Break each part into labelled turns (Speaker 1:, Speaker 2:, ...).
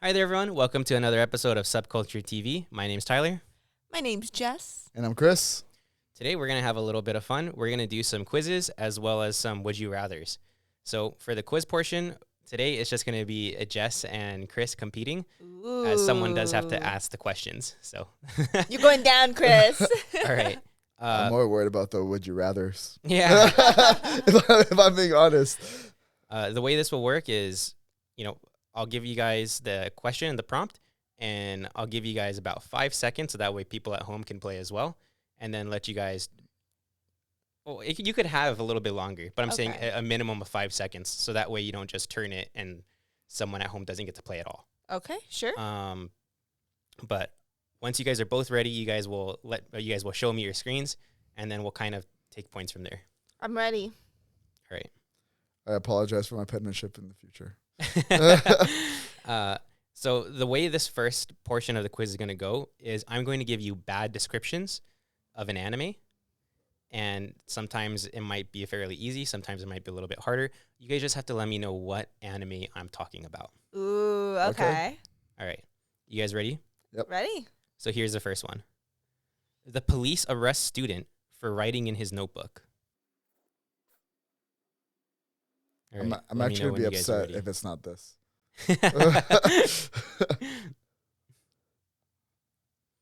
Speaker 1: Hi there, everyone. Welcome to another episode of SubculturedTV. My name's Tyler.
Speaker 2: My name's Jess.
Speaker 3: And I'm Chris.
Speaker 1: Today, we're going to have a little bit of fun. We're going to do some quizzes as well as some Would You Rathers. So for the quiz portion, today it's just going to be Jess and Chris competing, as someone does have to ask the questions. So
Speaker 2: You're going down, Chris.
Speaker 1: all right.
Speaker 3: I'm more worried about the would you rathers.
Speaker 1: Yeah.
Speaker 3: if I'm being honest.
Speaker 1: The way this will work is, I'll give you guys the question and the prompt, and I'll give you guys about 5 seconds, so that way people at home can play as well, and then let you guys. Well, you could have a little bit longer, but I'm saying a minimum of 5 seconds, so that way you don't just turn it and someone at home doesn't get to play at all.
Speaker 2: Okay, sure.
Speaker 1: But once you guys are both ready, you guys will show me your screens, and then we'll kind of take points from there.
Speaker 2: I'm ready.
Speaker 1: All right.
Speaker 3: I apologize for my penmanship in the future.
Speaker 1: So the way this first portion of the quiz is going to go is I'm going to give you bad descriptions of an anime, and sometimes it might be fairly easy, sometimes it might be a little bit harder. You guys just have to let me know what anime I'm talking about.
Speaker 2: Ooh, okay.
Speaker 1: All right. You guys ready?
Speaker 3: Yep.
Speaker 2: Ready?
Speaker 1: So here's the first one. The police arrest student for writing in his notebook. All right,
Speaker 3: I'm actually going to be upset if it's not this.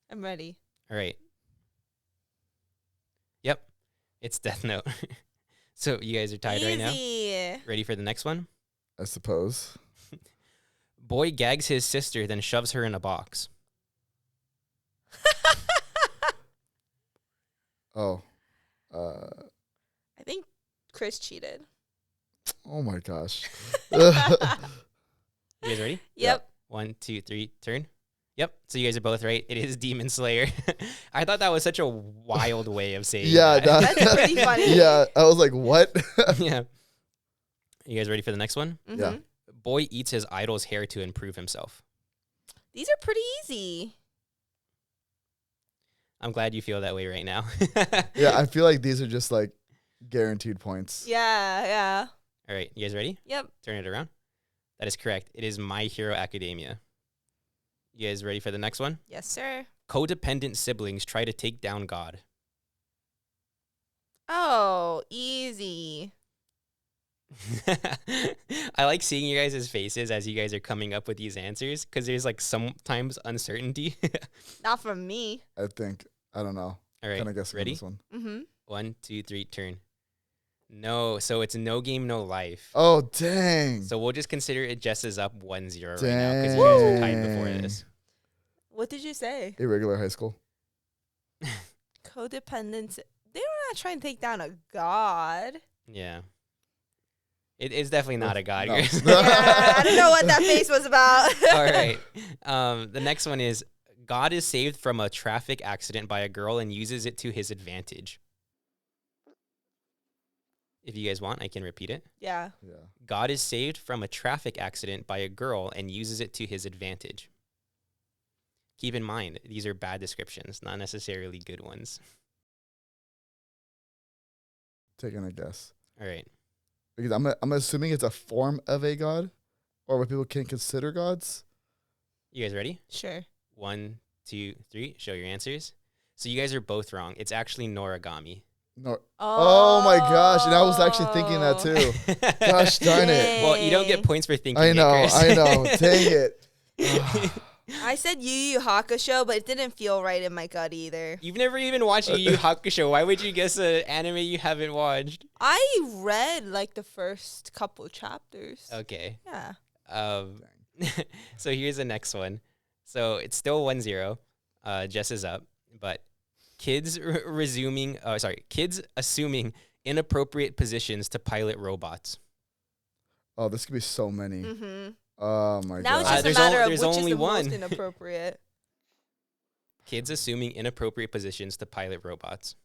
Speaker 2: I'm ready.
Speaker 1: All right. Yep. It's Death Note. So you guys are tied right now?
Speaker 2: Easy.
Speaker 1: Ready for the next one?
Speaker 3: I suppose.
Speaker 1: Boy gags his sister, then shoves her in a box.
Speaker 3: Oh.
Speaker 2: I think Chris cheated.
Speaker 3: Oh my gosh.
Speaker 1: You guys ready?
Speaker 2: Yep.
Speaker 1: 1, 2, 3, turn. Yep. So you guys are both right. It is Demon Slayer. I thought that was such a wild way of saying that.
Speaker 2: That's pretty funny.
Speaker 3: Yeah. I was like, what?
Speaker 1: Yeah. You guys ready for the next one?
Speaker 2: Mm-hmm.
Speaker 3: Yeah.
Speaker 1: Boy eats his idol's hair to improve himself.
Speaker 2: These are pretty easy.
Speaker 1: I'm glad you feel that way right now.
Speaker 3: Yeah, I feel like these are just like guaranteed points.
Speaker 2: Yeah.
Speaker 1: All right. You guys ready?
Speaker 2: Yep.
Speaker 1: Turn it around. That is correct. It is My Hero Academia. You guys ready for the next one?
Speaker 2: Yes, sir.
Speaker 1: Codependent siblings try to take down God.
Speaker 2: Oh, easy.
Speaker 1: I like seeing you guys' faces as you guys are coming up with these answers, because there's like sometimes uncertainty.
Speaker 2: Not from me.
Speaker 3: I don't know.
Speaker 1: All right.
Speaker 3: Kind of guessing on
Speaker 1: Ready?
Speaker 3: this one.
Speaker 2: Mm-hmm.
Speaker 1: 1, 2, 3, turn. No, so it's No Game, No Life.
Speaker 3: Oh, dang.
Speaker 1: So we'll just consider it Jess is up 1-0 right now, because you guys were tied before this.
Speaker 2: What did you say?
Speaker 3: Irregular high school.
Speaker 2: Codependence. They were not trying to take down a god.
Speaker 1: Yeah. It is definitely not a god.
Speaker 3: No.
Speaker 2: Yeah, I don't know what that face was about.
Speaker 1: All right. The next one is God is saved from a traffic accident by a girl and uses it to his advantage. If you guys want, I can repeat it.
Speaker 2: Yeah.
Speaker 1: God is saved from a traffic accident by a girl and uses it to his advantage. Keep in mind, these are bad descriptions, not necessarily good ones.
Speaker 3: Taking a guess.
Speaker 1: All right.
Speaker 3: Because I'm assuming it's a form of a god, or what people can consider gods.
Speaker 1: You guys ready?
Speaker 2: Sure.
Speaker 1: 1, 2, 3. Show your answers. So you guys are both wrong. It's actually Noragami.
Speaker 3: No. Oh my gosh! And I was actually thinking that too. Gosh darn it!
Speaker 1: Well, you don't get points for thinking
Speaker 3: I know.
Speaker 1: it, Chris.
Speaker 3: I know. Dang it!
Speaker 2: I said Yu Yu Hakusho, but it didn't feel right in my gut either.
Speaker 1: You've never even watched Yu Yu Hakusho. Why would you guess an anime you haven't watched?
Speaker 2: I read like the first couple chapters.
Speaker 1: Okay.
Speaker 2: Yeah.
Speaker 1: So here's the next one. So it's still 1-0. Jess is up, but kids assuming inappropriate positions to pilot robots.
Speaker 3: Oh, this could be so many.
Speaker 2: Mm-hmm.
Speaker 3: Oh my
Speaker 2: Now
Speaker 3: god!
Speaker 2: it's just a matter of
Speaker 1: there's
Speaker 2: which is
Speaker 1: only
Speaker 2: the
Speaker 1: one.
Speaker 2: most inappropriate.
Speaker 1: Kids assuming inappropriate positions to pilot robots.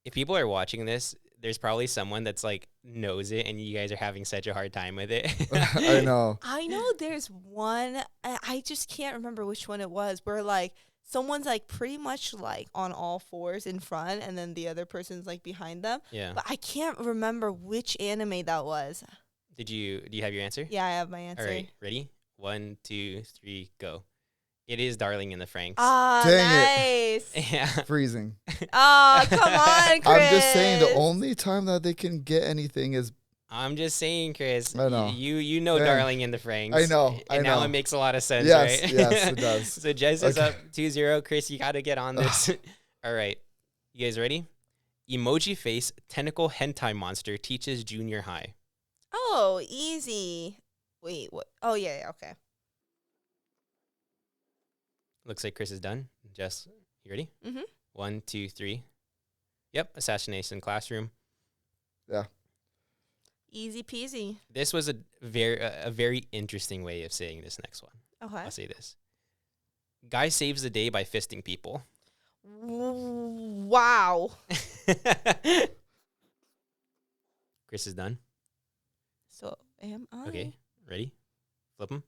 Speaker 1: If people are watching this, there's probably someone that's like knows it, and you guys are having such a hard time with it.
Speaker 3: I know.
Speaker 2: I know there's one. I just can't remember which one it was. Where like someone's like pretty much like on all fours in front, and then the other person's like behind them.
Speaker 1: Yeah.
Speaker 2: But I can't remember which anime that was.
Speaker 1: Do you have your answer?
Speaker 2: Yeah, I have my answer.
Speaker 1: All right, ready? 1, 2, 3, go. It is Darling in the Franks.
Speaker 2: Ah,
Speaker 3: Dang
Speaker 2: nice.
Speaker 1: Yeah.
Speaker 3: Freezing.
Speaker 2: Oh, come on, Chris.
Speaker 3: I'm just saying the only time that they can get anything is.
Speaker 1: I'm just saying, Chris.
Speaker 3: I know.
Speaker 1: You know
Speaker 3: Dang.
Speaker 1: Darling in the Franks.
Speaker 3: I know.
Speaker 1: And
Speaker 3: I
Speaker 1: now
Speaker 3: know.
Speaker 1: it makes a lot of sense,
Speaker 3: Yes,
Speaker 1: right?
Speaker 3: yes, it does.
Speaker 1: So Jess is
Speaker 3: Okay.
Speaker 1: up 2-0. Chris, you got to get on this. All right. You guys ready? Emoji face tentacle hentai monster teaches junior high.
Speaker 2: Oh, easy. Wait, what? Oh, yeah, okay.
Speaker 1: Looks like Chris is done. Jess, you ready?
Speaker 2: Mm-hmm.
Speaker 1: 1, 2, 3. Yep, Assassination Classroom.
Speaker 3: Yeah.
Speaker 2: Easy peasy.
Speaker 1: This was a very interesting way of saying this next one.
Speaker 2: Okay.
Speaker 1: I'll say this. Guy saves the day by fisting people.
Speaker 2: Wow.
Speaker 1: Chris is done.
Speaker 2: So am I?
Speaker 1: Okay, ready? Flip them.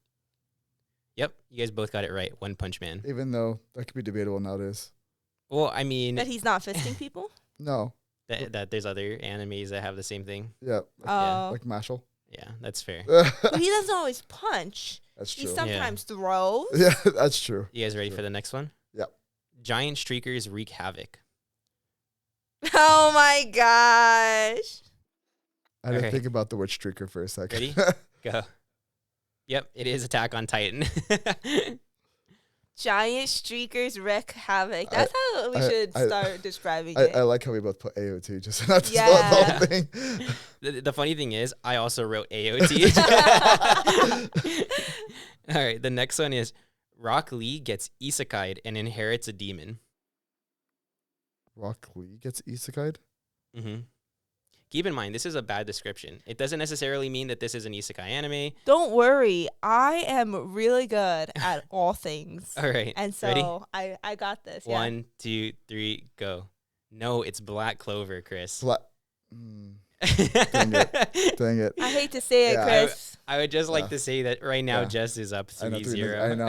Speaker 1: Yep, you guys both got it right. One Punch Man.
Speaker 3: Even though that could be debatable nowadays.
Speaker 1: Well, I mean,
Speaker 2: That he's not fisting people?
Speaker 3: No.
Speaker 1: that there's other animes that have the same thing.
Speaker 3: Yeah.
Speaker 2: Oh.
Speaker 3: Like Mashal.
Speaker 1: Yeah, that's fair.
Speaker 2: But he doesn't always punch.
Speaker 3: That's
Speaker 2: He
Speaker 3: true.
Speaker 2: sometimes throws.
Speaker 3: Yeah, that's true.
Speaker 1: You guys ready
Speaker 3: Sure.
Speaker 1: for the next one?
Speaker 3: Yep.
Speaker 1: Giant streakers wreak havoc.
Speaker 2: Oh my gosh.
Speaker 3: I had
Speaker 1: Okay.
Speaker 3: to think about the word streaker for a second.
Speaker 1: Ready? Go. Yep, it is Attack on Titan.
Speaker 2: Giant streakers wreak havoc. That's how we should start describing it.
Speaker 3: I like how we both put AOT just not to
Speaker 2: Yeah.
Speaker 3: spell the whole thing.
Speaker 1: The funny thing is, I also wrote AOT. All right, the next one is Rock Lee gets isekai'd and inherits a demon.
Speaker 3: Rock Lee gets isekai'd?
Speaker 1: Mm-hmm. Keep in mind, this is a bad description. It doesn't necessarily mean that this is an isekai anime.
Speaker 2: Don't worry. I am really good at all things.
Speaker 1: All right,
Speaker 2: And
Speaker 1: ready?
Speaker 2: so I got this. Yeah.
Speaker 1: 1, 2, 3, go. No, it's Black Clover, Chris.
Speaker 3: Dang it.
Speaker 2: I hate to say it,
Speaker 3: Yeah.
Speaker 2: Chris.
Speaker 1: I would just like
Speaker 3: Yeah.
Speaker 1: to say that right now
Speaker 3: Yeah.
Speaker 1: Jess is up
Speaker 3: I know,
Speaker 1: 3-0.
Speaker 3: I know.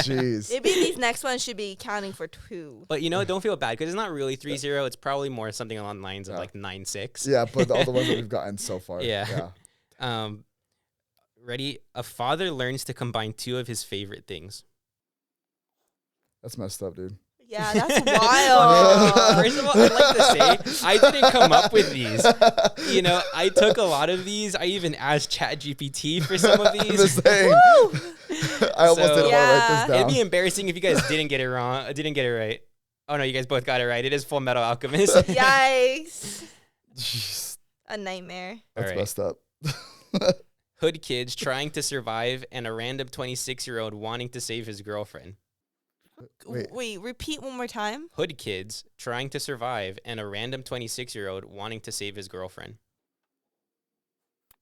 Speaker 3: Jeez.
Speaker 2: Maybe these next ones should be counting for 2.
Speaker 1: But you know, don't feel bad because it's not really 3-0. It's probably more something along the lines of
Speaker 3: Yeah.
Speaker 1: like 9-6.
Speaker 3: Yeah, but all the ones that we've gotten so far.
Speaker 1: Yeah. Ready? A father learns to combine 2 of his favorite things.
Speaker 3: That's messed up, dude.
Speaker 2: Yeah, that's wild.
Speaker 1: First of all, I'd like to say I didn't come up with these. You know, I took a lot of these. I even asked ChatGPT for some of
Speaker 3: The
Speaker 1: these.
Speaker 3: same.
Speaker 2: Woo!
Speaker 3: I almost
Speaker 1: So-
Speaker 3: didn't want to write this
Speaker 1: It'd
Speaker 3: down.
Speaker 1: be embarrassing if you guys didn't get it wrong. Didn't get it right. Oh no, you guys both got it right. It is Full Metal Alchemist.
Speaker 2: Yikes.
Speaker 3: Jeez,
Speaker 2: A nightmare.
Speaker 3: that's
Speaker 1: Alright.
Speaker 3: messed up.
Speaker 1: Hood kids trying to survive and a random 26-year-old wanting to save his girlfriend.
Speaker 3: Wait.
Speaker 2: Repeat one more time.
Speaker 1: Hood kids trying to survive and a random 26-year-old wanting to save his girlfriend.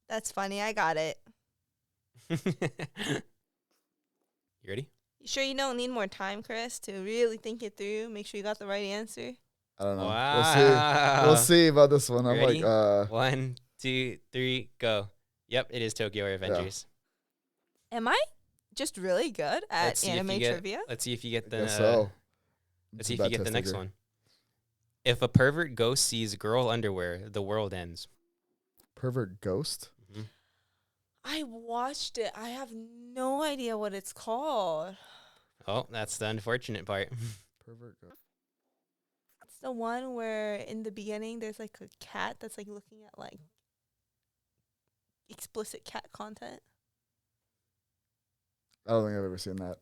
Speaker 2: That's funny. I got it.
Speaker 1: You ready?
Speaker 2: You sure you don't need more time, Chris, to really think it through? Make sure you got the right answer.
Speaker 3: I don't know.
Speaker 1: Wow.
Speaker 3: We'll see about this one. I'm
Speaker 1: Ready?
Speaker 3: like,
Speaker 1: 1, 2, 3, go. Yep, it is Tokyo Revengers.
Speaker 2: Am I just really good at
Speaker 1: Let's see if
Speaker 2: anime
Speaker 1: you get-
Speaker 2: trivia?
Speaker 1: Let's see if you get
Speaker 3: I
Speaker 1: the.
Speaker 3: guess so.
Speaker 1: Let's see if you get the next one. If a pervert ghost sees girl underwear, the world ends.
Speaker 3: Pervert ghost?
Speaker 1: Mhm.
Speaker 2: I watched it. I have no idea what it's called.
Speaker 1: Oh, that's the unfortunate part.
Speaker 3: Pervert ghost.
Speaker 2: It's the one where in the beginning there's like a cat that's like looking at like explicit cat content.
Speaker 3: I don't think I've ever seen that.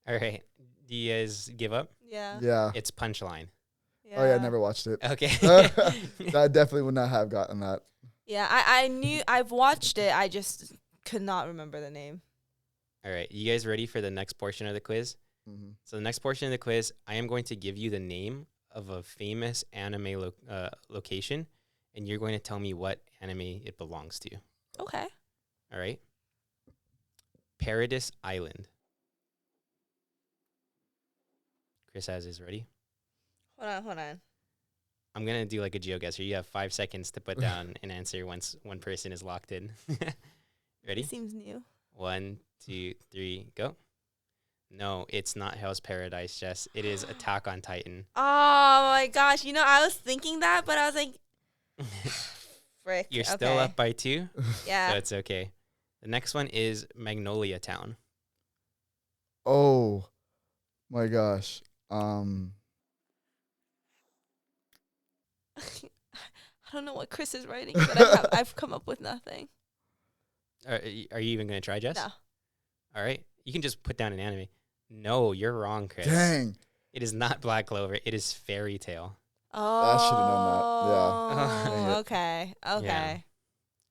Speaker 1: All right. Do you guys give up?
Speaker 2: Yeah.
Speaker 3: Yeah.
Speaker 1: It's Punchline.
Speaker 3: Oh, yeah, I never watched it.
Speaker 1: Okay.
Speaker 3: I definitely would not have gotten that.
Speaker 2: Yeah, I knew I've watched it. I just could not remember the name.
Speaker 1: All right. You guys ready for the next portion of the quiz?
Speaker 3: Mm-hmm.
Speaker 1: So the next portion of the quiz, I am going to give you the name of a famous anime location, and you're going to tell me what anime it belongs to.
Speaker 2: Okay.
Speaker 1: All right? Paradise Island. Chris has his ready.
Speaker 2: Hold on.
Speaker 1: I'm going to do like a GeoGuessr. You have 5 seconds to put down an answer once one person is locked in. Ready?
Speaker 2: It seems new.
Speaker 1: 1, 2, 3, go. No, it's not Hell's Paradise, Jess. It is Attack on Titan.
Speaker 2: Oh my gosh. You know, I was thinking that, but I was like, Frick.
Speaker 1: You're
Speaker 2: okay.
Speaker 1: still up by 2,
Speaker 2: Yeah.
Speaker 1: so it's okay. The next one is Magnolia Town.
Speaker 3: Oh my gosh.
Speaker 2: I don't know what Chris is writing, but I've come up with nothing.
Speaker 1: Are you even going to try, Jess?
Speaker 2: No.
Speaker 1: All right. You can just put down an anime. No, you're wrong, Chris.
Speaker 3: Dang.
Speaker 1: It is not Black Clover. It is Fairy Tale.
Speaker 2: Oh.
Speaker 3: I should have known that. Yeah. Dang it.
Speaker 2: Okay. Okay.
Speaker 1: Yeah.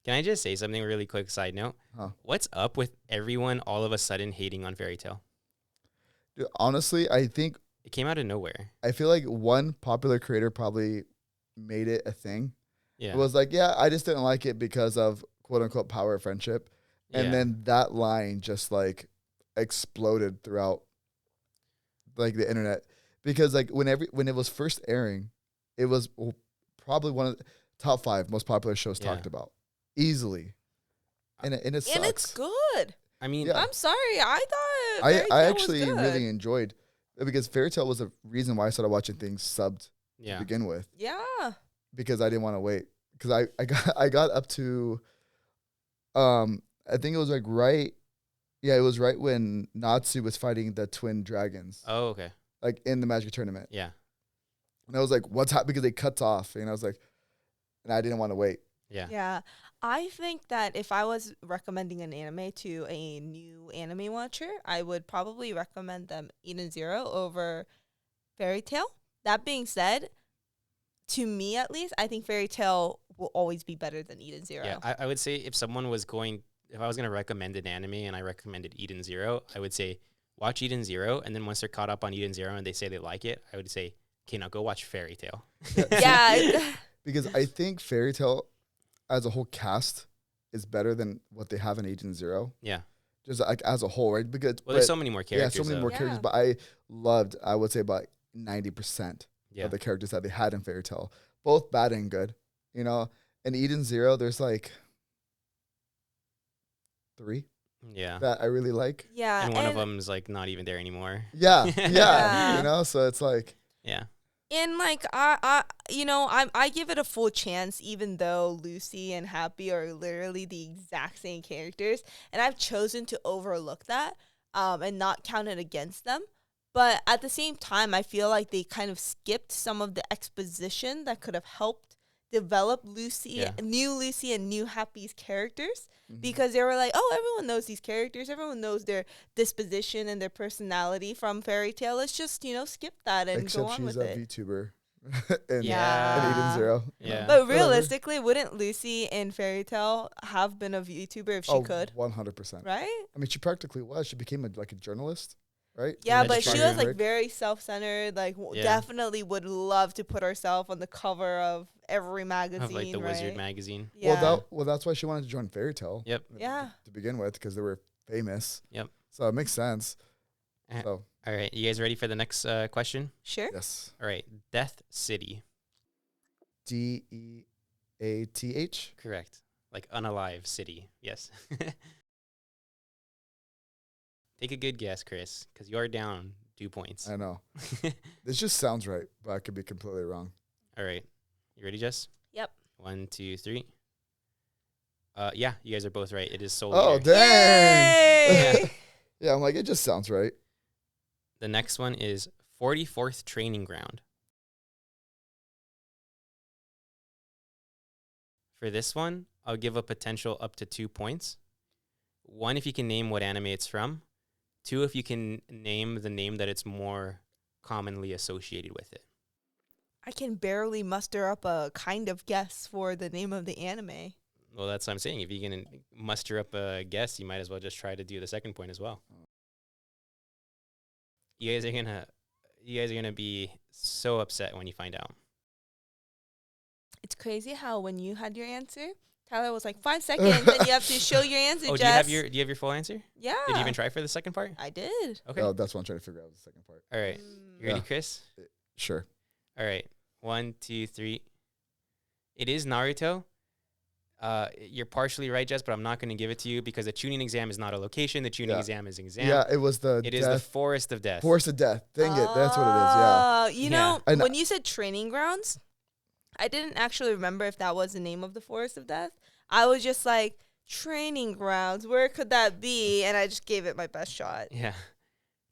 Speaker 1: Can I just say something really quick? Side note.
Speaker 3: Huh.
Speaker 1: What's up with everyone all of a sudden hating on Fairy Tale?
Speaker 3: Dude, honestly, I
Speaker 1: It came out of nowhere.
Speaker 3: feel like one popular creator probably made it a thing.
Speaker 1: Yeah.
Speaker 3: It was like, yeah, I just didn't like it because of quote unquote power of friendship. And
Speaker 1: Yeah.
Speaker 3: then that line just like exploded throughout like the internet. Because like when it was first airing, it was probably one of the top 5 most popular shows
Speaker 1: Yeah.
Speaker 3: talked about. Easily. And it sucks.
Speaker 2: And it's good.
Speaker 1: I mean,
Speaker 3: Yeah.
Speaker 2: I'm sorry. I thought
Speaker 3: I
Speaker 2: Fairy Tail
Speaker 3: actually
Speaker 2: was good.
Speaker 3: really enjoyed because Fairy Tale was a reason why I started watching things subbed to
Speaker 1: yeah.
Speaker 3: begin with.
Speaker 2: Yeah.
Speaker 3: Because I didn't want to wait. Because I got up to I think it was like it was right when Natsu was fighting the twin dragons.
Speaker 1: Oh, okay.
Speaker 3: Like in the Magic tournament.
Speaker 1: Yeah.
Speaker 3: And I was like, what's happening? Because they cut off. And I was like, and I didn't want to wait.
Speaker 1: Yeah.
Speaker 2: Yeah. I think that if I was recommending an anime to a new anime watcher, I would probably recommend them Eden Zero over Fairy Tail. That being said, to me at least, I think Fairy Tail will always be better than Eden Zero.
Speaker 1: Yeah. I would say if I was going to recommend an anime and I recommended Eden Zero, I would say watch Eden Zero. And then once they're caught up on Eden Zero and they say they like it, I would say, okay, now go watch Fairy Tale.
Speaker 2: Yeah.
Speaker 3: Because I think Fairy Tale as a whole cast is better than what they have in Eden Zero.
Speaker 1: Yeah.
Speaker 3: Just like as a whole, right? Because
Speaker 1: Well, there's so many more characters.
Speaker 3: Yeah, so many
Speaker 1: though.
Speaker 3: more characters.
Speaker 2: Yeah.
Speaker 3: But I loved, I would say about 90%
Speaker 1: Yeah.
Speaker 3: of the characters that they had in Fairy Tale. Both bad and good. You know? In Eden Zero, there's like 3
Speaker 1: Yeah.
Speaker 3: that I really like.
Speaker 2: Yeah.
Speaker 1: And one of them's like not even there anymore.
Speaker 3: Yeah.
Speaker 2: Yeah.
Speaker 3: Yeah. You know? So it's like,
Speaker 1: Yeah.
Speaker 2: And like I give it a full chance, even though Lucy and Happy are literally the exact same characters, and I've chosen to overlook that and not count it against them. But at the same time, I feel like they kind of skipped some of the exposition that could have helped develop new Lucy and new Happy's characters. Because they were like, oh, everyone knows these characters. Everyone knows their disposition and their personality from Fairy Tale. Let's just, skip that and
Speaker 3: except
Speaker 2: go on
Speaker 3: she's
Speaker 2: with
Speaker 3: a
Speaker 2: it.
Speaker 3: VTuber in
Speaker 2: Yeah.
Speaker 3: Eden Zero.
Speaker 1: Yeah.
Speaker 2: But realistically, wouldn't Lucy in Fairy Tale have been a VTuber if she could?
Speaker 3: 100%.
Speaker 2: Right?
Speaker 3: I mean, she practically was. She became a journalist, right?
Speaker 2: Yeah,
Speaker 1: That's
Speaker 2: but she
Speaker 1: true.
Speaker 2: was like very self-centered. Like
Speaker 1: Yeah.
Speaker 2: definitely would love to put herself on the cover of every magazine,
Speaker 1: Of like the
Speaker 2: right?
Speaker 1: Wizard magazine.
Speaker 2: Yeah.
Speaker 3: Well, that's why she wanted to join Fairy Tale.
Speaker 1: Yep.
Speaker 2: Yeah.
Speaker 3: To begin with, because they were famous.
Speaker 1: Yep.
Speaker 3: So it makes sense.
Speaker 1: Uh,
Speaker 3: So
Speaker 1: All right. You guys ready for the next question?
Speaker 2: Sure.
Speaker 3: yes,
Speaker 1: All right. Death City.
Speaker 3: DEATH.
Speaker 1: Correct. Like unalive city. Yes. Take a good guess, Chris, because you're down 2 points.
Speaker 3: I know. This just sounds right, but I could be completely wrong.
Speaker 1: All right. You ready, Jess?
Speaker 2: Yep.
Speaker 1: 1, 2, 3. Yeah, you guys are both right. It is Soul
Speaker 3: Oh,
Speaker 1: Eater.
Speaker 3: dang!
Speaker 2: Yay!
Speaker 3: Yeah, I'm like, it just sounds right.
Speaker 1: The next one is 44th Training Ground. For this one, I'll give a potential up to 2 points. 1, if you can name what anime it's from. 2, if you can name the name that it's more commonly associated with it.
Speaker 2: I can barely muster up a kind of guess for the name of the anime.
Speaker 1: Well, that's what I'm saying. If you can muster up a guess, you might as well just try to do the second point as well. You guys are gonna be so upset when you find out.
Speaker 2: It's crazy how when you had your answer, Tyler was like 5 seconds, and you have to show your answer.
Speaker 1: Oh,
Speaker 2: Jess.
Speaker 1: do you have your full answer?
Speaker 2: Yeah.
Speaker 1: Did you even try for the second part?
Speaker 2: I did.
Speaker 1: Okay.
Speaker 3: Oh, that's what I'm trying to figure out the second part.
Speaker 1: All right. You ready,
Speaker 3: Yeah.
Speaker 1: Chris?
Speaker 3: Sure.
Speaker 1: All right. 1, 2, 3. It is Naruto. You're partially right, Jess, but I'm not going to give it to you because the tuning exam is not a location. The tuning
Speaker 3: Yeah.
Speaker 1: exam is an exam.
Speaker 3: Yeah, it was the
Speaker 1: It is the Forest of Death.
Speaker 3: Force of Death. Dang it, that's what it is. Yeah.
Speaker 2: You
Speaker 1: Yeah.
Speaker 2: know,
Speaker 3: I know.
Speaker 2: when you said training grounds, I didn't actually remember if that was the name of the Forest of Death. I was just like, training grounds, where could that be? And I just gave it my best shot.
Speaker 1: Yeah.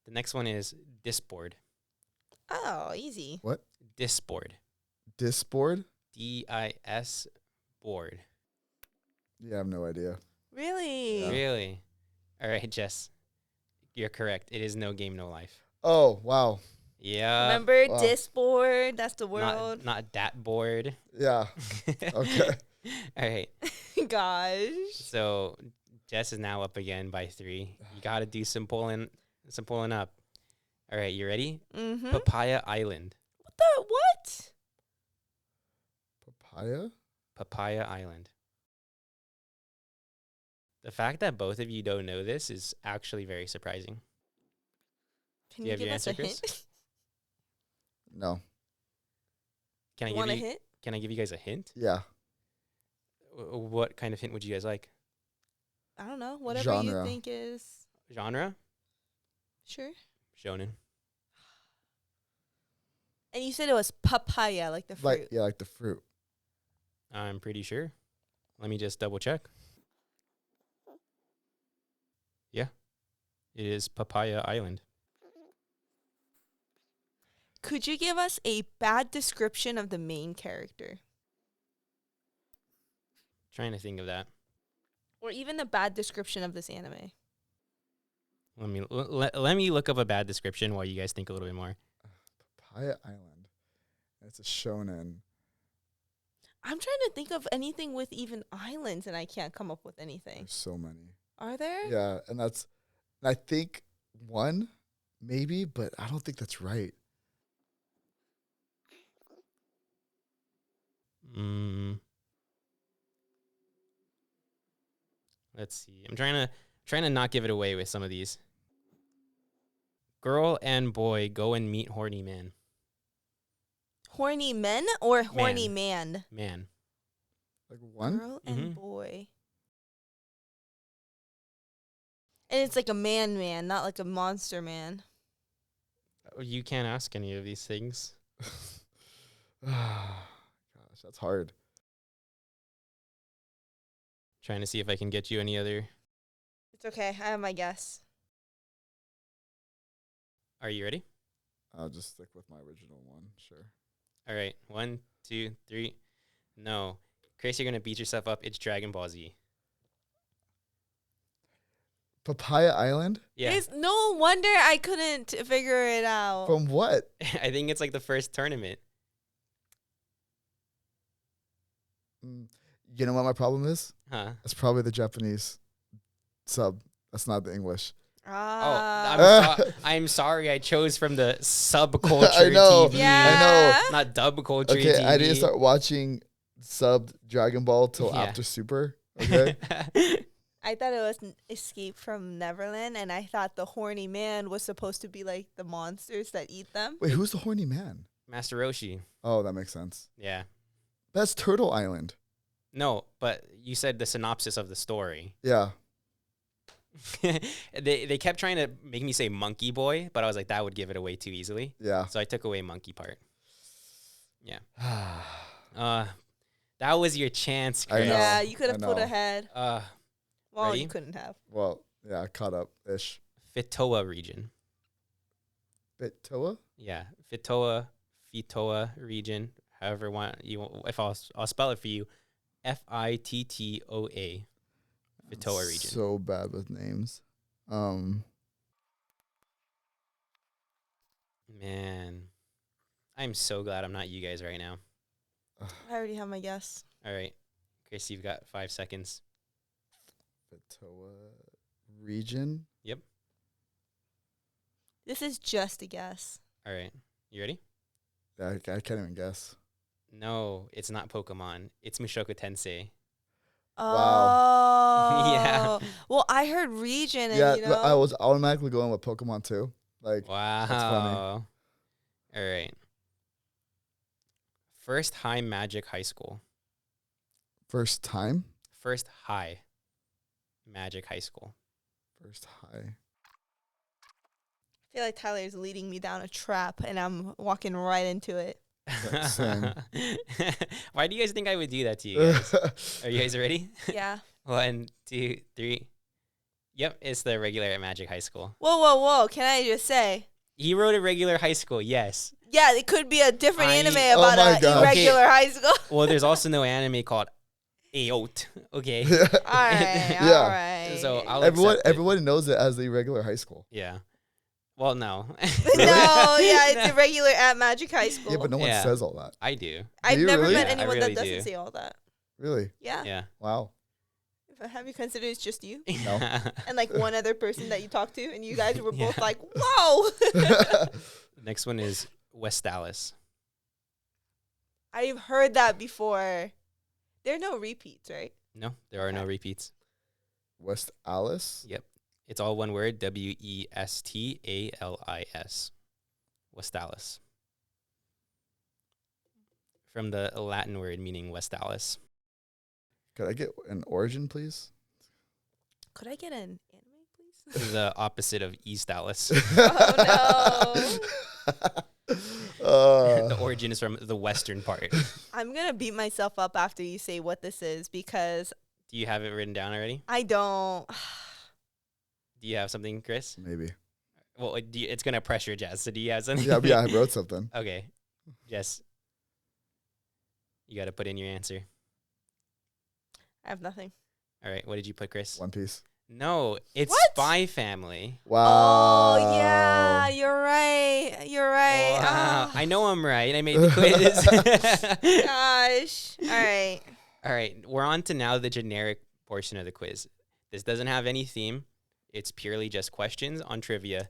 Speaker 1: The next one is Disboard.
Speaker 2: Oh, easy.
Speaker 3: What?
Speaker 1: Disboard.
Speaker 3: Disboard?
Speaker 1: DIS board.
Speaker 3: Yeah, I have no idea.
Speaker 2: Really?
Speaker 3: Yeah.
Speaker 1: Really? All right, Jess. You're correct. It is No Game, No Life.
Speaker 3: Oh, wow.
Speaker 1: Yeah.
Speaker 2: Remember
Speaker 3: Wow.
Speaker 2: Disboard? That's the world.
Speaker 1: Not that board.
Speaker 3: Yeah. Okay.
Speaker 1: All right.
Speaker 2: Gosh.
Speaker 1: So Jess is now up again by 3. You got to do some pulling up. All right, you ready?
Speaker 2: Mm-hmm.
Speaker 1: Papaya Island.
Speaker 2: What?
Speaker 3: Papaya?
Speaker 1: Papaya Island. The fact that both of you don't know this is actually very surprising.
Speaker 2: Can
Speaker 1: Do you have
Speaker 2: give
Speaker 1: your
Speaker 2: us
Speaker 1: answer,
Speaker 2: a
Speaker 1: Chris?
Speaker 2: hint?
Speaker 3: No.
Speaker 1: Can I
Speaker 2: Want a
Speaker 1: give you?
Speaker 2: hint?
Speaker 1: Can I give you guys a hint?
Speaker 3: Yeah.
Speaker 1: What kind of hint would you guys like?
Speaker 2: I don't know. Whatever
Speaker 3: Genre.
Speaker 2: you think is.
Speaker 1: Genre?
Speaker 2: Sure.
Speaker 1: Shonen.
Speaker 2: And you said it was papaya, like the fruit.
Speaker 3: Like the fruit.
Speaker 1: I'm pretty sure. Let me just double check. Yeah. It is Papaya Island.
Speaker 2: Could you give us a bad description of the main character?
Speaker 1: Trying to think of that.
Speaker 2: Or even a bad description of this anime?
Speaker 1: Let me look up a bad description while you guys think a little bit more.
Speaker 3: Papaya Island. It's a shonen.
Speaker 2: I'm trying to think of anything with even islands, and I can't come up with anything.
Speaker 3: There's so many.
Speaker 2: Are there?
Speaker 3: Yeah, and I think one, maybe, but I don't think that's right.
Speaker 1: Let's see. I'm trying to not give it away with some of these. Girl and boy go and meet horny man.
Speaker 2: Horny men or horny man?
Speaker 1: Man.
Speaker 3: Like one?
Speaker 2: Girl and boy. And it's like a man, not like a monster man.
Speaker 1: You can't ask any of these things.
Speaker 3: Gosh, that's hard.
Speaker 1: Trying to see if I can get you any other.
Speaker 2: It's okay. I have my guess.
Speaker 1: Are you ready?
Speaker 3: I'll just stick with my original one. Sure.
Speaker 1: All right. 1, 2, 3. No. Chris, you're going to beat yourself up. It's Dragon Ball Z.
Speaker 3: Papaya Island?
Speaker 1: Yeah.
Speaker 2: It's no wonder I couldn't figure it out.
Speaker 3: From what?
Speaker 1: I think it's like the first tournament.
Speaker 3: You know what my problem is?
Speaker 1: Huh?
Speaker 3: It's probably the Japanese sub. That's not the English.
Speaker 1: I'm sorry. I chose from the subculture
Speaker 3: I know.
Speaker 1: TV.
Speaker 2: Yeah.
Speaker 3: I
Speaker 1: Not dub culture
Speaker 3: Okay,
Speaker 1: TV.
Speaker 3: I didn't start watching subbed Dragon Ball till
Speaker 1: Yeah.
Speaker 3: after Super. Okay.
Speaker 2: I thought it was Escape from Neverland, and I thought the horny man was supposed to be like the monsters that eat them.
Speaker 3: Wait, who's the horny man?
Speaker 1: Master Roshi.
Speaker 3: Oh, that makes sense.
Speaker 1: Yeah.
Speaker 3: That's Turtle Island.
Speaker 1: No, but you said the synopsis of the story.
Speaker 3: Yeah.
Speaker 1: They kept trying to make me say monkey boy, but I was like, that would give it away too easily.
Speaker 3: Yeah.
Speaker 1: So I took away monkey part. Yeah. That was your chance,
Speaker 3: I
Speaker 1: Chris.
Speaker 3: know.
Speaker 2: Yeah, you could have
Speaker 3: I
Speaker 2: pulled
Speaker 3: know.
Speaker 2: ahead.
Speaker 1: Uh,
Speaker 2: Well,
Speaker 1: ready?
Speaker 2: you couldn't have.
Speaker 3: Well, yeah, I caught up ish.
Speaker 1: Fitoa region.
Speaker 3: Bitoa?
Speaker 1: Yeah, Fitoa region. However, if I'll spell it for you, Fittoa. Fitoa region.
Speaker 3: So bad with names.
Speaker 1: Man, I'm so glad I'm not you guys right now.
Speaker 2: I already have my guess.
Speaker 1: All right, Chris, you've got 5 seconds.
Speaker 3: Bitoa region?
Speaker 1: Yep.
Speaker 2: This is just a guess.
Speaker 1: All right, you ready?
Speaker 3: I can't even guess.
Speaker 1: No, it's not Pokemon. It's Mushoku Tensei.
Speaker 2: Oh.
Speaker 1: Yeah.
Speaker 2: Well, I heard region, and
Speaker 3: Yeah,
Speaker 2: you know.
Speaker 3: but I was automatically going with Pokemon too. Like,
Speaker 1: Wow.
Speaker 3: funny.
Speaker 1: All right. First High Magic High School.
Speaker 3: first time?
Speaker 1: First High Magic High School.
Speaker 3: First high.
Speaker 2: I feel like Tyler's leading me down a trap, and I'm walking right into it.
Speaker 3: Same.
Speaker 1: Why do you guys think I would do that to you guys? Are you guys ready?
Speaker 2: Yeah.
Speaker 1: 1, 2, 3. Yep, it's the regular at Magic High School.
Speaker 2: Whoa. Can I just say?
Speaker 1: He wrote a regular high school, yes.
Speaker 2: Yeah, it could be a different anime
Speaker 3: Oh
Speaker 2: about
Speaker 3: my
Speaker 2: a
Speaker 3: God.
Speaker 2: irregular high school.
Speaker 1: Well, there's also no anime called Ep8, okay?
Speaker 2: Alright,
Speaker 3: Yeah.
Speaker 2: alright.
Speaker 1: So I'll
Speaker 3: Everyone,
Speaker 1: accept it.
Speaker 3: everyone knows it as the regular high school.
Speaker 1: Yeah. Well, no.
Speaker 2: No, yeah, it's irregular at Magic High School.
Speaker 3: Yeah, but no one
Speaker 1: Yeah.
Speaker 3: says all that.
Speaker 1: I do.
Speaker 2: I've
Speaker 3: Do you
Speaker 2: never
Speaker 3: really?
Speaker 2: met
Speaker 1: Yeah, I
Speaker 2: anyone
Speaker 1: really
Speaker 2: that doesn't
Speaker 1: do.
Speaker 2: say all that.
Speaker 3: Really?
Speaker 2: Yeah.
Speaker 1: Yeah.
Speaker 3: Wow.
Speaker 2: Have you considered it's just you?
Speaker 3: No.
Speaker 2: And like one other person that you talked to, and you guys were both
Speaker 1: Yeah.
Speaker 2: like, whoa.
Speaker 1: Next one is West Dallas.
Speaker 2: I've heard that before. There are no repeats, right?
Speaker 1: No, there are no
Speaker 2: Okay.
Speaker 1: repeats.
Speaker 3: West Alice?
Speaker 1: Yep. It's all one word, Westalis. West Dallas. From the Latin word meaning West Dallas.
Speaker 3: Could I get an origin, please?
Speaker 2: Could I get an anime, please?
Speaker 1: The opposite of East Dallas.
Speaker 2: Oh,
Speaker 1: The origin is from the western part.
Speaker 2: I'm going to beat myself up after you say what this is because
Speaker 1: Do you have it written down already?
Speaker 2: I don't.
Speaker 1: Do you have something, Chris?
Speaker 3: Maybe.
Speaker 1: Well, it's going to pressure Jess. So do you have something?
Speaker 3: Yeah, I wrote something.
Speaker 1: Okay. Jess, you got to put in your answer.
Speaker 2: I have nothing.
Speaker 1: All right. What did you put, Chris?
Speaker 3: One Piece.
Speaker 1: No, it's
Speaker 2: What?
Speaker 1: Spy Family.
Speaker 3: Wow.
Speaker 2: Oh, yeah. You're right. You're right.
Speaker 1: Wow.
Speaker 2: Oh,
Speaker 1: I know I'm right. I made the quiz.
Speaker 2: gosh. All right.
Speaker 1: All right. We're on to now the generic portion of the quiz. This doesn't have any theme. It's purely just questions on trivia.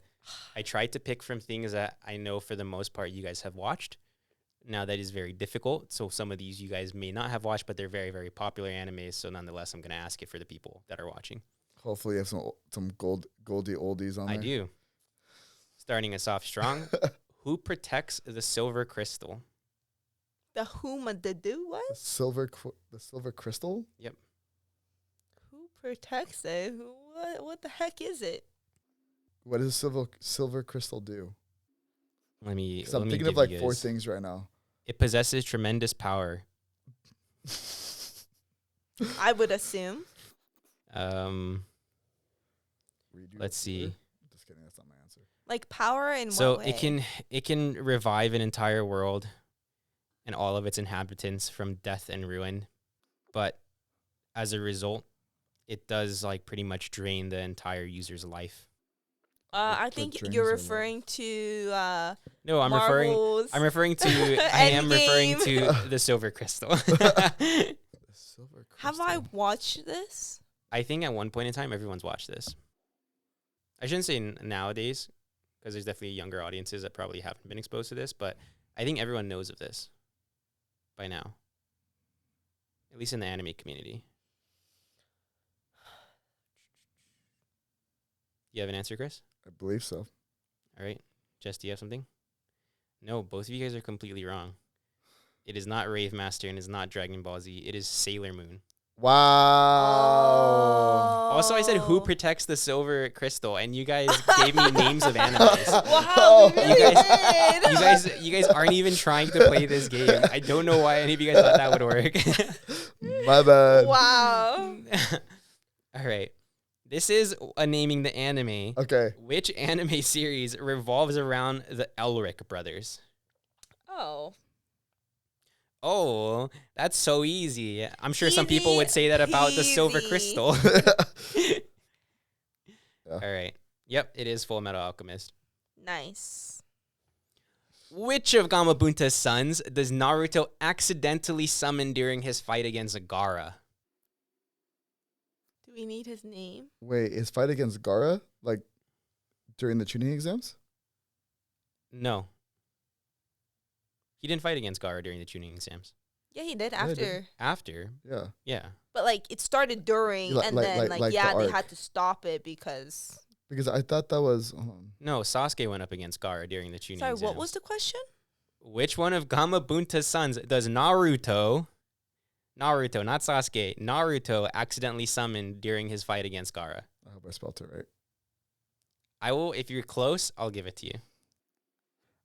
Speaker 1: I tried to pick from things that I know for the most part you guys have watched. Now that is very difficult. So some of these you guys may not have watched, but they're very, very popular animes. So nonetheless, I'm going to ask it for the people that are watching.
Speaker 3: Hopefully you have some goldie oldies on
Speaker 1: I
Speaker 3: there.
Speaker 1: do. Starting us off strong. Who protects the silver crystal?
Speaker 2: The whom the do what?
Speaker 3: The silver crystal?
Speaker 2: Who protects it? What the heck is it?
Speaker 3: What does silver crystal do?
Speaker 1: Let me.
Speaker 3: 'Cause I'm
Speaker 1: let me
Speaker 3: thinking
Speaker 1: give
Speaker 3: of like
Speaker 1: you
Speaker 3: 4
Speaker 1: guys-
Speaker 3: things right now.
Speaker 1: It possesses tremendous power.
Speaker 2: I would assume.
Speaker 1: Let's see.
Speaker 3: Just kidding, that's not my answer.
Speaker 2: Like power in
Speaker 1: So
Speaker 2: what way?
Speaker 1: it can revive an entire world and all of its inhabitants from death and ruin, but as a result, it does like pretty much drain the entire user's life.
Speaker 2: I
Speaker 3: What
Speaker 2: think
Speaker 3: drains
Speaker 2: you're
Speaker 3: their
Speaker 2: referring to
Speaker 1: No, I'm
Speaker 2: Marvel's
Speaker 1: referring to I am referring
Speaker 2: Endgame.
Speaker 1: to the silver crystal.
Speaker 3: The silver crystal.
Speaker 2: Have I watched this?
Speaker 1: I think at one point in time everyone's watched this. I shouldn't say nowadays because there's definitely younger audiences that probably haven't been exposed to this, but I think everyone knows of this by now. At least in the anime community. You have an answer, Chris?
Speaker 3: I believe so.
Speaker 1: All right. Jess, do you have something? No, both of you guys are completely wrong. It is not Rave Master and it is not Dragon Ball Z. It is Sailor Moon.
Speaker 3: Wow.
Speaker 1: Also, I said who
Speaker 2: Oh.
Speaker 1: protects the silver crystal, and you guys gave me names of animes.
Speaker 2: Wow, we
Speaker 3: You
Speaker 2: really
Speaker 1: guys-
Speaker 2: did.
Speaker 1: You guys aren't even trying to play this game. I don't know why any of you guys thought that would work.
Speaker 3: My bad.
Speaker 2: Wow.
Speaker 1: All right. This is a naming the anime.
Speaker 3: Okay.
Speaker 1: Which anime series revolves around the Elric brothers?
Speaker 2: Oh.
Speaker 1: Oh, that's so easy. I'm sure some people would
Speaker 2: Easy
Speaker 1: say that about the silver
Speaker 2: peasy.
Speaker 1: crystal.
Speaker 3: Yeah.
Speaker 1: All right. Yep, it is Full Metal Alchemist.
Speaker 2: Nice.
Speaker 1: Which of Gamabunta's sons does Naruto accidentally summon during his fight against Gaara?
Speaker 2: Do we need his name?
Speaker 3: Wait, his fight against Gaara, like during the tuning exams?
Speaker 1: No. He didn't fight against Gaara during the tuning exams.
Speaker 2: Yeah, he did
Speaker 3: Yeah, he did.
Speaker 2: after.
Speaker 1: After,
Speaker 3: Yeah.
Speaker 1: yeah.
Speaker 2: But like it started during
Speaker 3: Like-
Speaker 2: and
Speaker 3: like-
Speaker 2: then
Speaker 3: like-
Speaker 2: like
Speaker 3: like the
Speaker 2: yeah, they
Speaker 3: arc.
Speaker 2: had to stop it because
Speaker 3: Because I thought that was
Speaker 1: No, Sasuke went up against Gaara during the tuning
Speaker 2: sorry,
Speaker 1: exams.
Speaker 2: what was the question?
Speaker 1: Which one of Gamabunta's sons does Naruto, not Sasuke, Naruto accidentally summon during his fight against Gaara?
Speaker 3: I hope I spelled it right.
Speaker 1: I will, if you're close, I'll give it to you.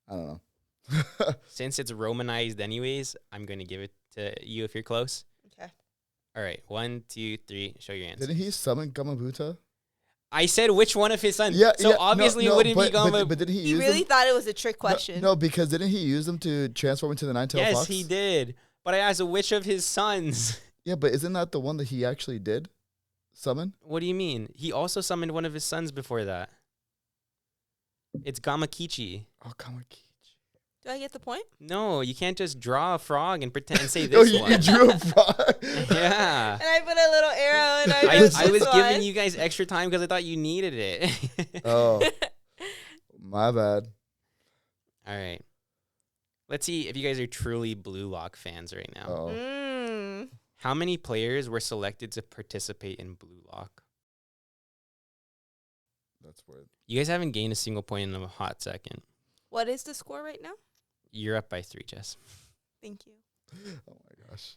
Speaker 3: I don't know.
Speaker 1: Since it's Romanized anyways, I'm going to give it to you if you're close.
Speaker 2: Okay.
Speaker 1: All right. 1, 2, 3. Show your answer.
Speaker 3: Didn't he summon Gamabuta?
Speaker 1: I said which one of his sons.
Speaker 3: Yeah.
Speaker 1: So
Speaker 3: yeah,
Speaker 1: obviously
Speaker 3: no,
Speaker 1: it wouldn't
Speaker 3: but,
Speaker 1: be Gama.
Speaker 3: But did he
Speaker 2: He
Speaker 3: use
Speaker 2: really
Speaker 3: them?
Speaker 2: thought it was a trick question.
Speaker 3: No, because didn't he use them to transform into the Nine-Tailed
Speaker 1: Yes,
Speaker 3: Fox?
Speaker 1: he did. But I asked which of his sons.
Speaker 3: Yeah, but isn't that the one that he actually did summon?
Speaker 1: What do you mean? He also summoned one of his sons before that. It's Gamakichi.
Speaker 3: Oh, Kamakichi.
Speaker 2: Do I get the point?
Speaker 1: No, you can't just draw a frog and pretend and say
Speaker 3: Oh,
Speaker 1: this
Speaker 3: you
Speaker 1: one.
Speaker 3: drew a frog.
Speaker 1: Yeah.
Speaker 2: And I put a little arrow and
Speaker 1: I was giving you guys extra time because I thought you needed it.
Speaker 3: Oh, my bad.
Speaker 1: All right. Let's see if you guys are truly Blue Lock fans right now.
Speaker 3: Oh,
Speaker 1: How many players were selected to participate in Blue Lock?
Speaker 3: that's weird.
Speaker 1: You guys haven't gained a single point in a hot second.
Speaker 2: What is the score right now?
Speaker 1: You're up by 3, Jess.
Speaker 2: Thank you.
Speaker 3: Oh my gosh.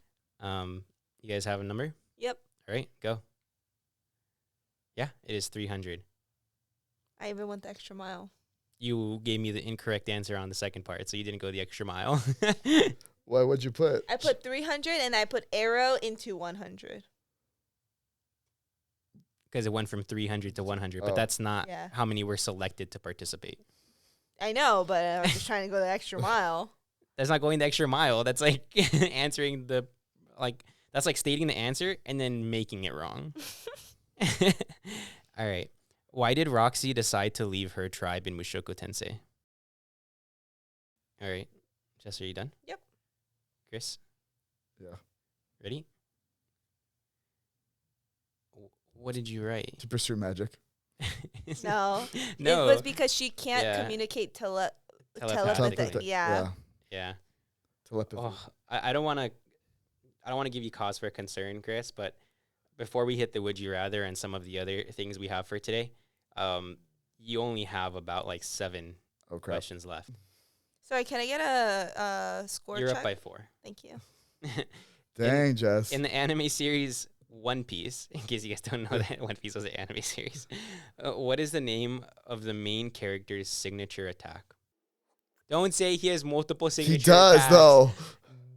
Speaker 1: You guys have a number?
Speaker 2: Yep.
Speaker 1: All right, go. Yeah, it is 300.
Speaker 2: I even went the extra mile.
Speaker 1: You gave me the incorrect answer on the second part, so you didn't go the extra mile.
Speaker 3: What'd you put?
Speaker 2: I put 300 and I put arrow into 100.
Speaker 1: Because it went from 300 to 100, but
Speaker 3: Oh.
Speaker 1: that's not
Speaker 2: Yeah.
Speaker 1: how many were selected to participate.
Speaker 2: I know, but I was just trying to go the extra mile.
Speaker 1: That's not going the extra mile. That's like answering the, that's like stating the answer and then making it wrong. All right. Why did Roxy decide to leave her tribe in Mushoku Tensei? All right. Jess, are you done?
Speaker 2: Yep.
Speaker 1: Chris?
Speaker 3: Yeah.
Speaker 1: Ready? What did you write?
Speaker 3: To pursue magic.
Speaker 2: No.
Speaker 1: No.
Speaker 2: It was because she can't
Speaker 1: Yeah.
Speaker 2: communicate
Speaker 1: Telepathically.
Speaker 2: telepathically. Yeah.
Speaker 1: Yeah.
Speaker 3: Telepathy.
Speaker 1: Oh, I don't want to give you cause for concern, Chris, but before we hit the would you rather and some of the other things we have for today, you only have about 7
Speaker 3: Oh crap.
Speaker 1: questions left.
Speaker 2: Sorry, can I get a score
Speaker 1: You're
Speaker 2: check?
Speaker 1: up by 4.
Speaker 2: Thank you.
Speaker 3: Dang, Jess.
Speaker 1: In the anime series One Piece, in case you guys don't know that One Piece was an anime series, what is the name of the main character's signature attack? Don't say he has multiple signature
Speaker 3: He does
Speaker 1: attacks.
Speaker 3: though.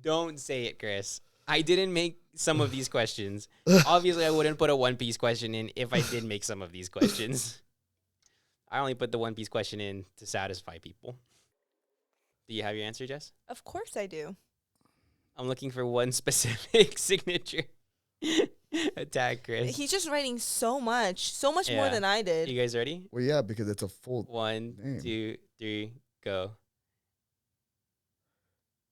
Speaker 1: Don't say it, Chris. I didn't make some of these questions. Obviously, I wouldn't put a One Piece question in if I did make some of these questions. I only put the One Piece question in to satisfy people. Do you have your answer, Jess?
Speaker 2: Of course I do.
Speaker 1: I'm looking for one specific signature attack, Chris.
Speaker 2: He's just writing so much more
Speaker 1: Yeah.
Speaker 2: than I did.
Speaker 1: You guys ready?
Speaker 3: Well, yeah, because it's a full.
Speaker 1: 1,
Speaker 3: Name.
Speaker 1: 2, 3, go.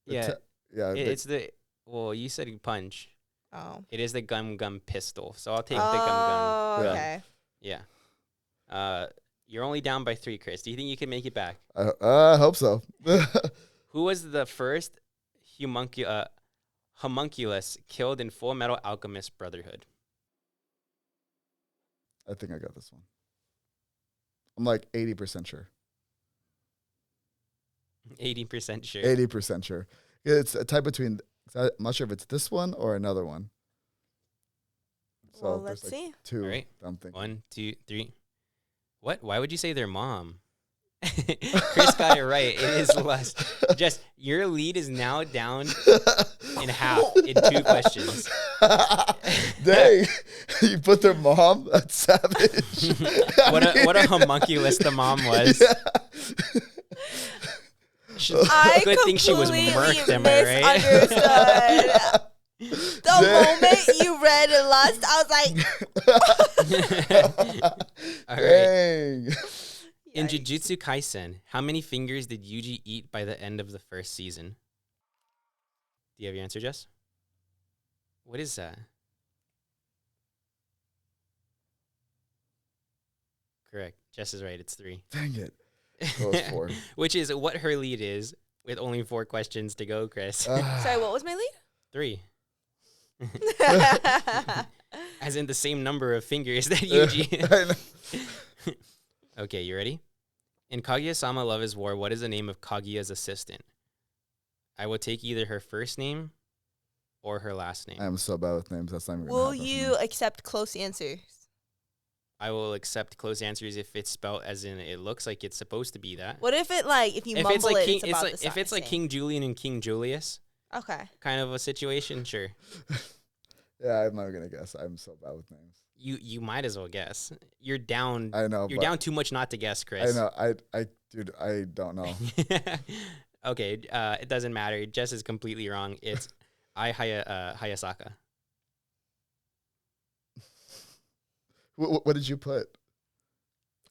Speaker 3: the
Speaker 1: Yeah,
Speaker 3: yeah.
Speaker 1: it's the. Well, you said punch.
Speaker 2: Oh.
Speaker 1: It is the gum pistol. So I'll take the gum.
Speaker 3: Yeah.
Speaker 2: Okay.
Speaker 1: Yeah. You're only down by 3, Chris. Do you think you can make it back?
Speaker 3: I hope so.
Speaker 1: Who was the first homunculus killed in Full Metal Alchemist Brotherhood?
Speaker 3: I think I got this one. I'm like 80% sure.
Speaker 1: 80% sure.
Speaker 3: 80% sure. It's a type between. I'm not sure if it's this one or another one. So
Speaker 2: Well,
Speaker 3: there's
Speaker 2: let's see.
Speaker 3: 2.
Speaker 1: All right.
Speaker 3: I'm thinking.
Speaker 1: 1, 2, 3. What? Why would you say their mom? Chris got it right. It is Lust. Just your lead is now down in half in 2 questions.
Speaker 3: Dang, you put their mom? That's savage.
Speaker 1: What a homunculus the mom was.
Speaker 2: I
Speaker 1: Good thing she was
Speaker 2: completely
Speaker 1: murked, am I right?
Speaker 2: misunderstood. The moment you read Lust, I was like,
Speaker 1: All right.
Speaker 3: Dang.
Speaker 1: In
Speaker 2: Yikes.
Speaker 1: Jujutsu Kaisen, how many fingers did Yuji eat by the end of the first season? Do you have your answer, Jess? What is that? Correct. Jess is right. It's 3.
Speaker 3: Dang it. That was 4.
Speaker 1: Which is what her lead is with only 4 questions to go, Chris.
Speaker 2: sorry, what was my
Speaker 1: 3.
Speaker 2: lead?
Speaker 1: As in the same number of fingers that Yuji.
Speaker 3: I know.
Speaker 1: Okay, you ready? In Kaguya-sama Love is War, what is the name of Kaguya's assistant? I will take either her first name or her last name.
Speaker 3: I am so bad with names. That's not even gonna
Speaker 2: Will
Speaker 3: happen for
Speaker 2: you
Speaker 3: me.
Speaker 2: accept close answers?
Speaker 1: I will accept close answers if it's spelled as in it looks like it's supposed to be that.
Speaker 2: What if it like if you
Speaker 1: If
Speaker 2: mumble
Speaker 1: it's like
Speaker 2: it,
Speaker 1: King,
Speaker 2: it's about
Speaker 1: like
Speaker 2: the
Speaker 1: if it's like
Speaker 2: same.
Speaker 1: King Julian and King Julius
Speaker 2: Okay.
Speaker 1: kind of a situation, sure.
Speaker 3: Yeah, I'm not gonna guess. I'm so bad with names.
Speaker 1: You might as well guess. You're down.
Speaker 3: I know.
Speaker 1: You're
Speaker 3: but
Speaker 1: down too much not to guess,
Speaker 3: I
Speaker 1: Chris.
Speaker 3: know. Dude, I don't know.
Speaker 1: Okay, it doesn't matter. Jess is completely wrong. It's Hayasaka.
Speaker 3: What did you put?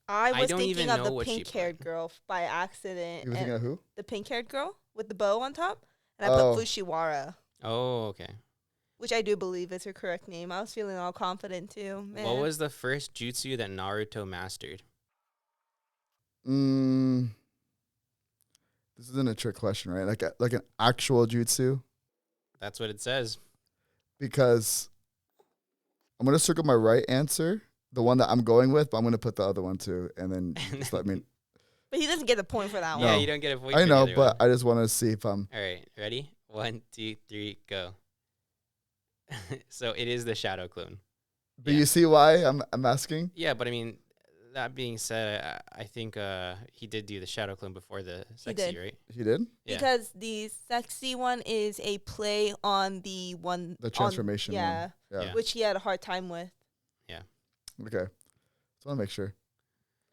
Speaker 2: I was
Speaker 1: don't even
Speaker 2: thinking of
Speaker 1: know
Speaker 2: the
Speaker 1: what she
Speaker 2: pink-haired
Speaker 1: put.
Speaker 2: girl by accident.
Speaker 3: You were thinking of who?
Speaker 2: The pink-haired girl with the bow on top, and I
Speaker 3: Oh.
Speaker 2: put Fujiwara,
Speaker 1: Oh, okay.
Speaker 2: which I do believe is her correct name. I was feeling all confident too. Man.
Speaker 1: What was the first jutsu that Naruto mastered?
Speaker 3: This isn't a trick question, right? Like an actual jutsu,
Speaker 1: That's what it says.
Speaker 3: because I'm gonna circle my right answer, the one that I'm going with, but I'm gonna put the other one too, and then just let me.
Speaker 2: But he doesn't get the point for that
Speaker 1: Yeah,
Speaker 2: one.
Speaker 1: you don't get a point.
Speaker 3: I
Speaker 1: for
Speaker 3: know,
Speaker 1: neither
Speaker 3: but
Speaker 1: one.
Speaker 3: I just want to see if I'm.
Speaker 1: All right, ready? 1, 2, 3, go. So it is the shadow clone.
Speaker 3: But
Speaker 1: Yeah.
Speaker 3: you see why I'm asking?
Speaker 1: Yeah, but I mean, that being said, I think he did do the shadow clone before the sexy,
Speaker 2: did.
Speaker 1: right?
Speaker 3: He did
Speaker 1: Yeah.
Speaker 2: Because the sexy one is a play on the one
Speaker 3: the transformation
Speaker 2: yeah,
Speaker 3: one. Yeah.
Speaker 1: Yeah.
Speaker 2: which he had a hard time with.
Speaker 3: Okay. Just want to make sure.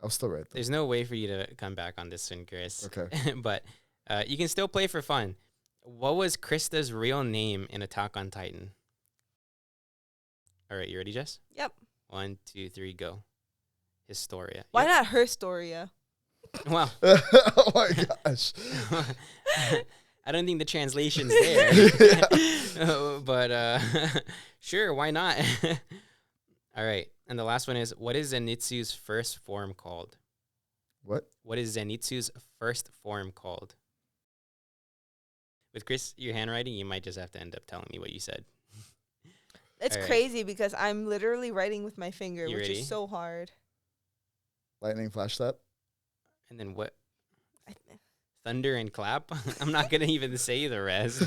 Speaker 3: I was still right though.
Speaker 1: There's no way for you to come back on this one, Chris.
Speaker 3: Okay.
Speaker 1: But you can still play for fun. What was Krista's real name in Attack on Titan? All right, you ready, Jess?
Speaker 2: Yep.
Speaker 1: 1, 2, 3, go. Historia.
Speaker 2: Why
Speaker 1: Yep.
Speaker 2: not her Storia?
Speaker 1: Well,
Speaker 3: Oh my gosh.
Speaker 1: I don't think the translation's there. But sure, why not? All right. And the last one is, what is Zenitsu's first form called?
Speaker 3: What?
Speaker 1: What is Zenitsu's first form called? With Chris, your handwriting, you might just have to end up telling me what you said.
Speaker 2: It's
Speaker 1: All right.
Speaker 2: crazy because I'm literally writing with my finger,
Speaker 1: You
Speaker 2: which
Speaker 1: ready?
Speaker 2: is so hard.
Speaker 3: Lightning flash step?
Speaker 1: And then what?
Speaker 2: I-
Speaker 1: Thunder and clap? I'm not going to even say the rest.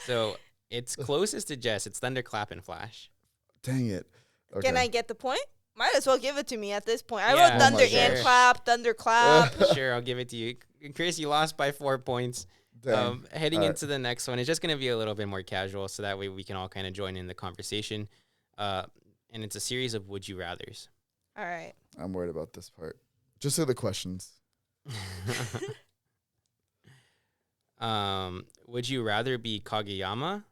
Speaker 1: So it's closest to Jess. It's thunder, clap, and flash.
Speaker 3: Dang it. Okay.
Speaker 2: Can I get the point? Might as well give it to me at this point. I
Speaker 1: Yeah.
Speaker 2: wrote
Speaker 1: Oh
Speaker 2: thunder
Speaker 3: my
Speaker 2: and
Speaker 3: gosh.
Speaker 2: clap, thunder clap.
Speaker 1: Sure, I'll give it to you. Chris, you lost by 4 points.
Speaker 3: Dang.
Speaker 1: Heading
Speaker 3: All right.
Speaker 1: into the next one, it's just going to be a little bit more casual, so that way we can all kind of join in the conversation. And it's a series of would you rathers.
Speaker 2: All right.
Speaker 3: I'm worried about this part. Just say the questions.
Speaker 1: Would you rather be Kageyama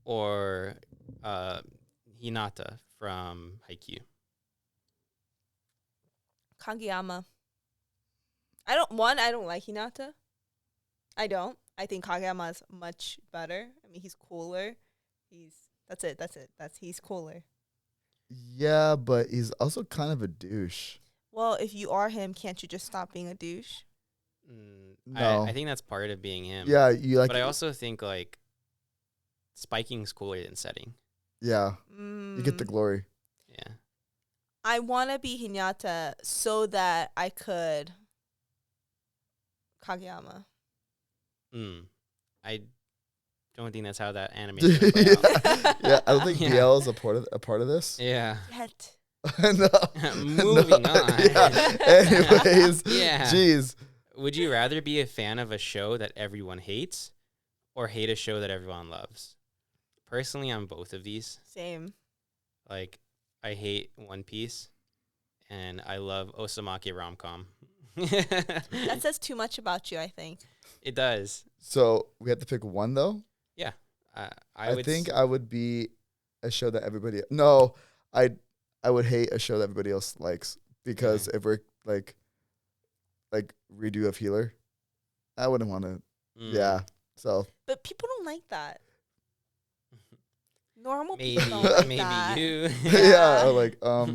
Speaker 1: or Hinata from Haikyuu?
Speaker 2: Kageyama. I don't like Hinata. I don't. I think Kageyama is much better. I mean, he's cooler. He's cooler.
Speaker 3: Yeah, but he's also kind of a douche.
Speaker 2: Well, if you are him, can't you just stop being a douche?
Speaker 3: No.
Speaker 1: I think that's part of being him.
Speaker 3: Yeah, you like.
Speaker 1: But I also think like spiking's cooler than setting.
Speaker 3: Yeah, you get the glory.
Speaker 1: Yeah.
Speaker 2: I want to be Hinata so that I could Kageyama.
Speaker 1: I don't think that's how that anime is gonna play out.
Speaker 3: Yeah, I don't think
Speaker 1: Yeah.
Speaker 3: BL is a part of this.
Speaker 1: Yeah.
Speaker 2: Yet.
Speaker 3: No.
Speaker 1: Moving on.
Speaker 3: Yeah. Anyways.
Speaker 1: Yeah.
Speaker 3: Jeez.
Speaker 1: Would you rather be a fan of a show that everyone hates or hate a show that everyone loves? Personally, I'm both of these.
Speaker 2: Same.
Speaker 1: Like, I hate One Piece and I love Osamake rom-com.
Speaker 2: That says too much about you, I think.
Speaker 1: It does.
Speaker 3: So we have to pick one though.
Speaker 1: I would
Speaker 3: think I would be a show that everybody. No, I would hate a show that everybody else likes, because if we're like redo of Healer, I wouldn't want to. Yeah. So
Speaker 2: But people don't like that. Normal
Speaker 1: Maybe,
Speaker 2: people don't like
Speaker 1: maybe
Speaker 2: that.
Speaker 1: you.
Speaker 3: yeah, or like
Speaker 2: I'll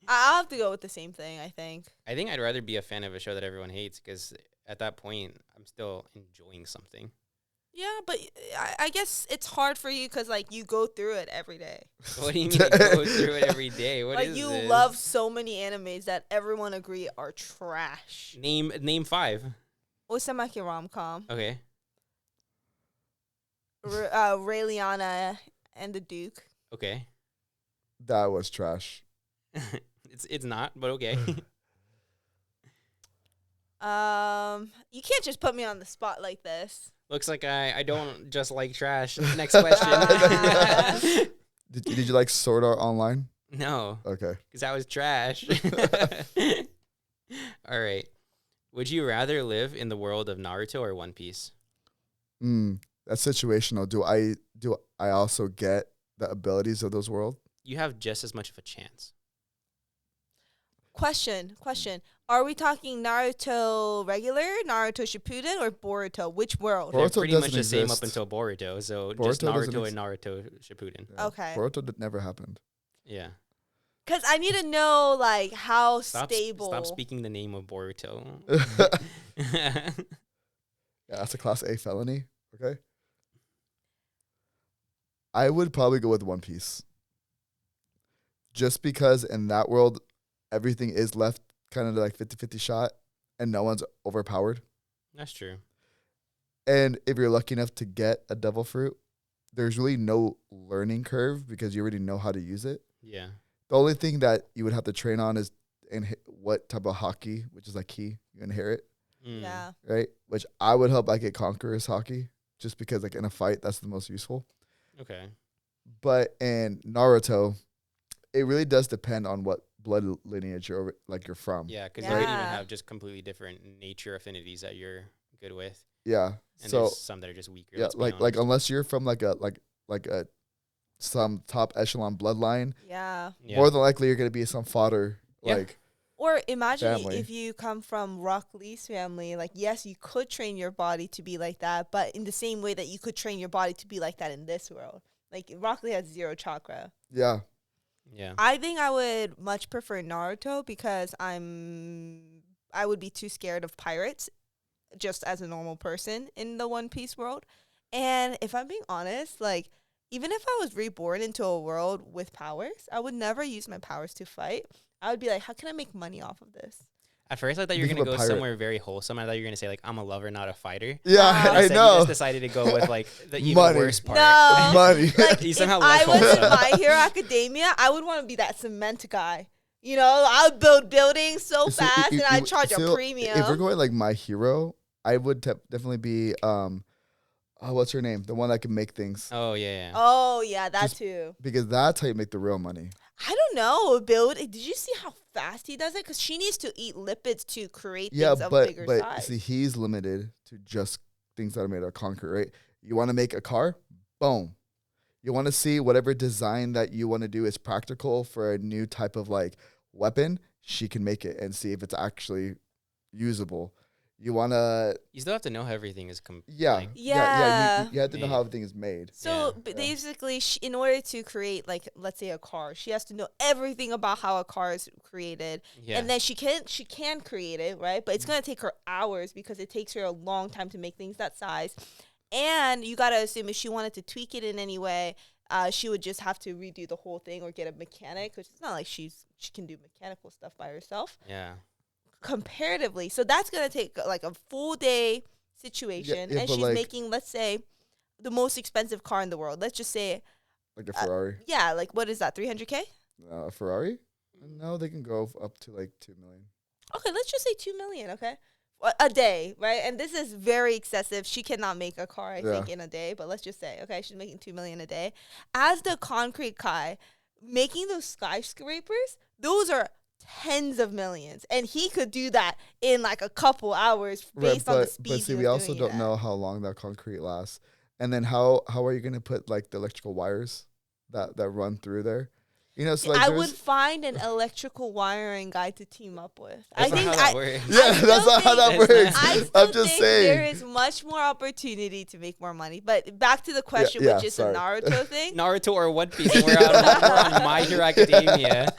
Speaker 2: have to go with the same thing, I think.
Speaker 1: I think I'd rather be a fan of a show that everyone hates, because at that point, I'm still enjoying something.
Speaker 2: Yeah, but I guess it's hard for you because, like, you go through it every day.
Speaker 1: What do you mean I go through it every day? What
Speaker 2: like,
Speaker 1: is
Speaker 2: you
Speaker 1: this?
Speaker 2: love so many animes that everyone agree are trash.
Speaker 1: Name 5.
Speaker 2: Osamake rom-com.
Speaker 1: Okay.
Speaker 2: Raeliana and the Duke.
Speaker 1: Okay.
Speaker 3: That was trash.
Speaker 1: It's not, but okay.
Speaker 2: You can't just put me on the spot like this.
Speaker 1: Looks like I don't just like trash. Next question.
Speaker 3: Did you like Sword Art Online?
Speaker 1: No,
Speaker 3: Okay.
Speaker 1: because that was trash. All right. Would you rather live in the world of Naruto or One Piece?
Speaker 3: That's situational. Do I also get the abilities of those worlds?
Speaker 1: You have just as much of a chance.
Speaker 2: Question. Are we talking Naruto regular, Naruto Shippuden, or Boruto? Which world?
Speaker 3: Boruto
Speaker 1: They're pretty much
Speaker 3: doesn't
Speaker 1: the same up
Speaker 3: exist.
Speaker 1: until Boruto, so
Speaker 3: Boruto
Speaker 1: just
Speaker 3: doesn't
Speaker 1: Naruto and Naruto Shippuden.
Speaker 3: Yeah.
Speaker 2: Okay.
Speaker 3: Boruto never happened.
Speaker 1: Yeah.
Speaker 2: Because I need to know, like, how
Speaker 1: Stop
Speaker 2: stable.
Speaker 1: speaking the name of Boruto.
Speaker 3: Yeah, that's a class A felony. Okay. I would probably go with One Piece. Just because in that world, everything is left kind of like 50-50 shot and no one's overpowered.
Speaker 1: That's true.
Speaker 3: And if you're lucky enough to get a devil fruit, there's really no learning curve because you already know how to use it.
Speaker 1: Yeah.
Speaker 3: The only thing that you would have to train on is what type of hockey, which is like key, you inherit,
Speaker 2: Yeah.
Speaker 3: right? Which I would hope I get Conqueror's hockey just because like in a fight, that's the most useful.
Speaker 1: Okay.
Speaker 3: But in Naruto, it really does depend on what blood lineage you're from.
Speaker 1: Yeah, because you might even
Speaker 2: Yeah.
Speaker 1: have just completely different nature affinities that you're good with,
Speaker 3: Yeah.
Speaker 1: and
Speaker 3: So
Speaker 1: there's some that are just weaker.
Speaker 3: yeah,
Speaker 1: let's be
Speaker 3: like
Speaker 1: honest.
Speaker 3: unless you're from like a some top echelon bloodline,
Speaker 2: Yeah.
Speaker 1: Yeah.
Speaker 3: more than likely you're gonna be some fodder.
Speaker 1: Yeah.
Speaker 3: Like
Speaker 2: Or imagine
Speaker 3: Family.
Speaker 2: if you come from Rock Lee's family. Like, yes, you could train your body to be like that, but in the same way that you could train your body to be like that in this world. Like, Rock Lee has 0 chakra.
Speaker 3: yeah,
Speaker 1: Yeah.
Speaker 2: I think I would much prefer Naruto because I would be too scared of pirates just as a normal person in the One Piece world. And if I'm being honest, like, even if I was reborn into a world with powers, I would never use my powers to fight. I would be like, how can I make money off of this?
Speaker 1: At first, I thought you were
Speaker 3: Become
Speaker 1: gonna
Speaker 3: a
Speaker 1: go
Speaker 3: pirate.
Speaker 1: somewhere very wholesome. I thought you were gonna say like, "I'm a lover, not a fighter."
Speaker 3: yeah.
Speaker 2: Wow.
Speaker 3: I
Speaker 1: Instead, You
Speaker 3: know.
Speaker 1: just decided to go with like the even
Speaker 3: Money.
Speaker 1: worse part.
Speaker 2: No.
Speaker 3: Money.
Speaker 2: Like,
Speaker 1: You
Speaker 2: if
Speaker 1: somehow
Speaker 2: I
Speaker 1: like
Speaker 2: was in
Speaker 1: wholesome.
Speaker 2: My Hero Academia, I would want to be that cement guy. You know, I would build buildings so
Speaker 3: See,
Speaker 2: fast, and I'd charge
Speaker 3: so
Speaker 2: a premium.
Speaker 3: If we're going like My Hero, I would definitely be what's her name? The one that can make things.
Speaker 1: Oh yeah.
Speaker 2: Oh yeah, that
Speaker 3: Just-
Speaker 2: too.
Speaker 3: Because that's how you make the real money.
Speaker 2: I don't know. Did you see how fast he does it? Because she needs to eat lipids to create
Speaker 3: Yeah,
Speaker 2: things of bigger
Speaker 3: but
Speaker 2: size.
Speaker 3: see, he's limited to just things that are made of concrete, right? You want to make a car? Boom. You want to see whatever design that you want to do is practical for a new type of like weapon, she can make it and see if it's actually usable. You want to,
Speaker 1: You still have to know how everything is.
Speaker 3: yeah.
Speaker 2: Yeah.
Speaker 3: You have to know
Speaker 1: Made.
Speaker 3: how everything is made.
Speaker 2: So
Speaker 1: Yeah.
Speaker 2: basically, in order to create, like, let's say a car, she has to know everything about how a car is created,
Speaker 1: Yeah.
Speaker 2: and then she can create it, right? But it's gonna take her hours because it takes her a long time to make things that size. And you gotta assume if she wanted to tweak it in any way, she would just have to redo the whole thing or get a mechanic, which it's not like she can do mechanical stuff by herself.
Speaker 1: Yeah.
Speaker 2: Comparatively, so that's gonna take like a full day situation,
Speaker 3: yeah,
Speaker 2: and
Speaker 3: but,
Speaker 2: she's
Speaker 3: like-
Speaker 2: making, let's say, the most expensive car in the world. Let's just say,
Speaker 3: Like a Ferrari.
Speaker 2: yeah, like what is that, 300K?
Speaker 3: A Ferrari? No, they can go up to like 2 million.
Speaker 2: Okay, let's just say 2 million. Okay, a day, right? And this is very excessive. She cannot make a car, I think, in a day. But let's just say, okay, she's making 2 million a day. As the concrete guy, making those skyscrapers, those are tens of millions, and he could do that in like a couple hours based on the speed.
Speaker 3: But see,
Speaker 2: he
Speaker 3: we
Speaker 2: was
Speaker 3: also
Speaker 2: doing
Speaker 3: don't
Speaker 2: it at.
Speaker 3: know how long that concrete lasts. And then how are you going to put like the electrical wires that run through there? You know, so like
Speaker 2: I
Speaker 3: there's-
Speaker 2: would find an electrical wiring guy to team up with.
Speaker 1: That's
Speaker 2: I think
Speaker 1: not how that works.
Speaker 3: Yeah,
Speaker 2: I
Speaker 3: that's
Speaker 2: still
Speaker 3: not how that
Speaker 2: think-
Speaker 3: works.
Speaker 1: That's
Speaker 2: I
Speaker 1: not-
Speaker 2: still
Speaker 3: I'm just
Speaker 2: think
Speaker 3: saying.
Speaker 2: there is much more opportunity to make more money. But back to the question,
Speaker 3: yeah,
Speaker 2: which is
Speaker 3: sorry.
Speaker 2: the Naruto thing.
Speaker 1: Naruto or One Piece, and we're on My Hero Academia.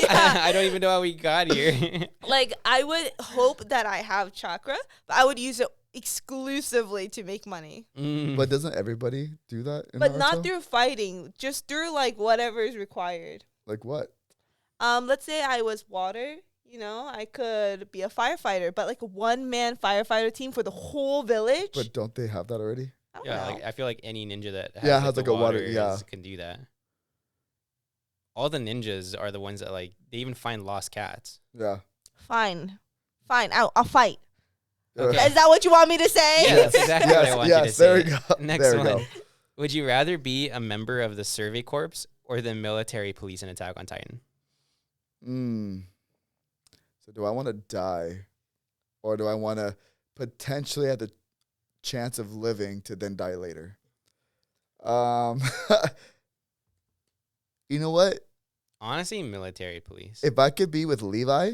Speaker 2: Yeah.
Speaker 1: I don't even know how we got here.
Speaker 2: Like, I would hope that I have chakra, but I would use it exclusively to make money.
Speaker 3: But doesn't everybody do that in
Speaker 2: But
Speaker 3: Naruto?
Speaker 2: not through fighting, just through like whatever is required.
Speaker 3: Like what?
Speaker 2: Let's say I was water, you know, I could be a firefighter, but like a one-man firefighter team for the whole village.
Speaker 3: But don't they have that already?
Speaker 2: I don't
Speaker 1: Yeah,
Speaker 2: know.
Speaker 1: like I feel like any ninja that has,
Speaker 3: Yeah,
Speaker 1: like,
Speaker 3: has,
Speaker 1: the
Speaker 3: like, a water- yeah.
Speaker 1: can do that. All the ninjas are the ones that like they even find lost cats.
Speaker 3: Yeah.
Speaker 2: Fine. I'll fight.
Speaker 1: Okay.
Speaker 2: Is that what you want me to say?
Speaker 1: Yeah, that's exactly what I want you to say.
Speaker 3: There we go.
Speaker 1: Next
Speaker 3: There we
Speaker 1: one.
Speaker 3: go.
Speaker 1: Would you rather be a member of the Survey Corps or the military police in Attack on Titan?
Speaker 3: So do I want to die, or do I want to potentially have the chance of living to then die later? You know what?
Speaker 1: Honestly, military police.
Speaker 3: If I could be with Levi,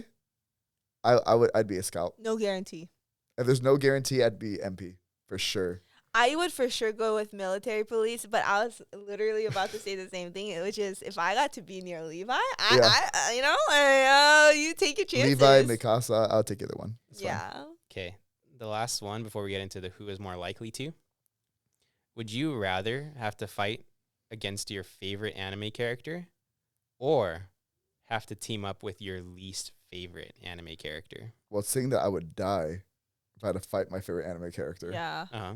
Speaker 3: I'd be a scout.
Speaker 2: No guarantee.
Speaker 3: If there's no guarantee, I'd be MP for sure.
Speaker 2: I would for sure go with military police, but I was literally about to say the same thing, which is if I got to be near Levi, you take your chances.
Speaker 3: Levi, Mikasa, I'll take either one. It's fine.
Speaker 2: Yeah.
Speaker 1: Okay, the last one before we get into the who is more likely to. Would you rather have to fight against your favorite anime character or have to team up with your least favorite anime character?
Speaker 3: Well, seeing that I would die if I had to fight my favorite anime character,
Speaker 2: Yeah.
Speaker 1: Uh-huh.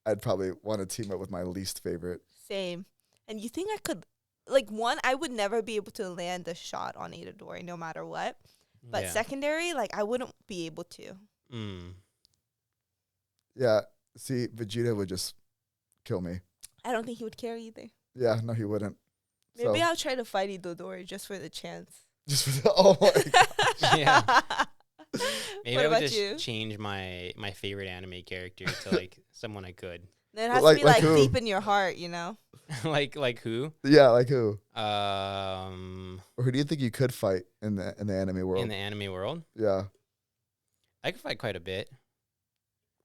Speaker 3: I'd probably want to team up with my least favorite.
Speaker 2: Same. And you think I could, like, one, I would never be able to land a shot on Itadori no matter what. But
Speaker 1: Yeah.
Speaker 2: secondary, like, I wouldn't be able to.
Speaker 3: Yeah, see, Vegeta would just kill me.
Speaker 2: I don't think he would care either.
Speaker 3: Yeah, no, he wouldn't.
Speaker 2: Maybe
Speaker 3: So,
Speaker 2: I'll try to fight Itadori just for the chance.
Speaker 3: just for the, oh my God.
Speaker 1: Yeah. Maybe
Speaker 2: What
Speaker 1: I would
Speaker 2: about
Speaker 1: just
Speaker 2: you?
Speaker 1: change my favorite anime character to like someone I could.
Speaker 2: Then it has
Speaker 3: Like-
Speaker 2: to be,
Speaker 3: like
Speaker 2: like,
Speaker 3: who?
Speaker 2: deep in your heart, you know?
Speaker 1: like who?
Speaker 3: Yeah, like who?
Speaker 1: Or
Speaker 3: Or who do you think you could fight in the anime world?
Speaker 1: in the anime world?
Speaker 3: Yeah,
Speaker 1: I could fight quite a bit.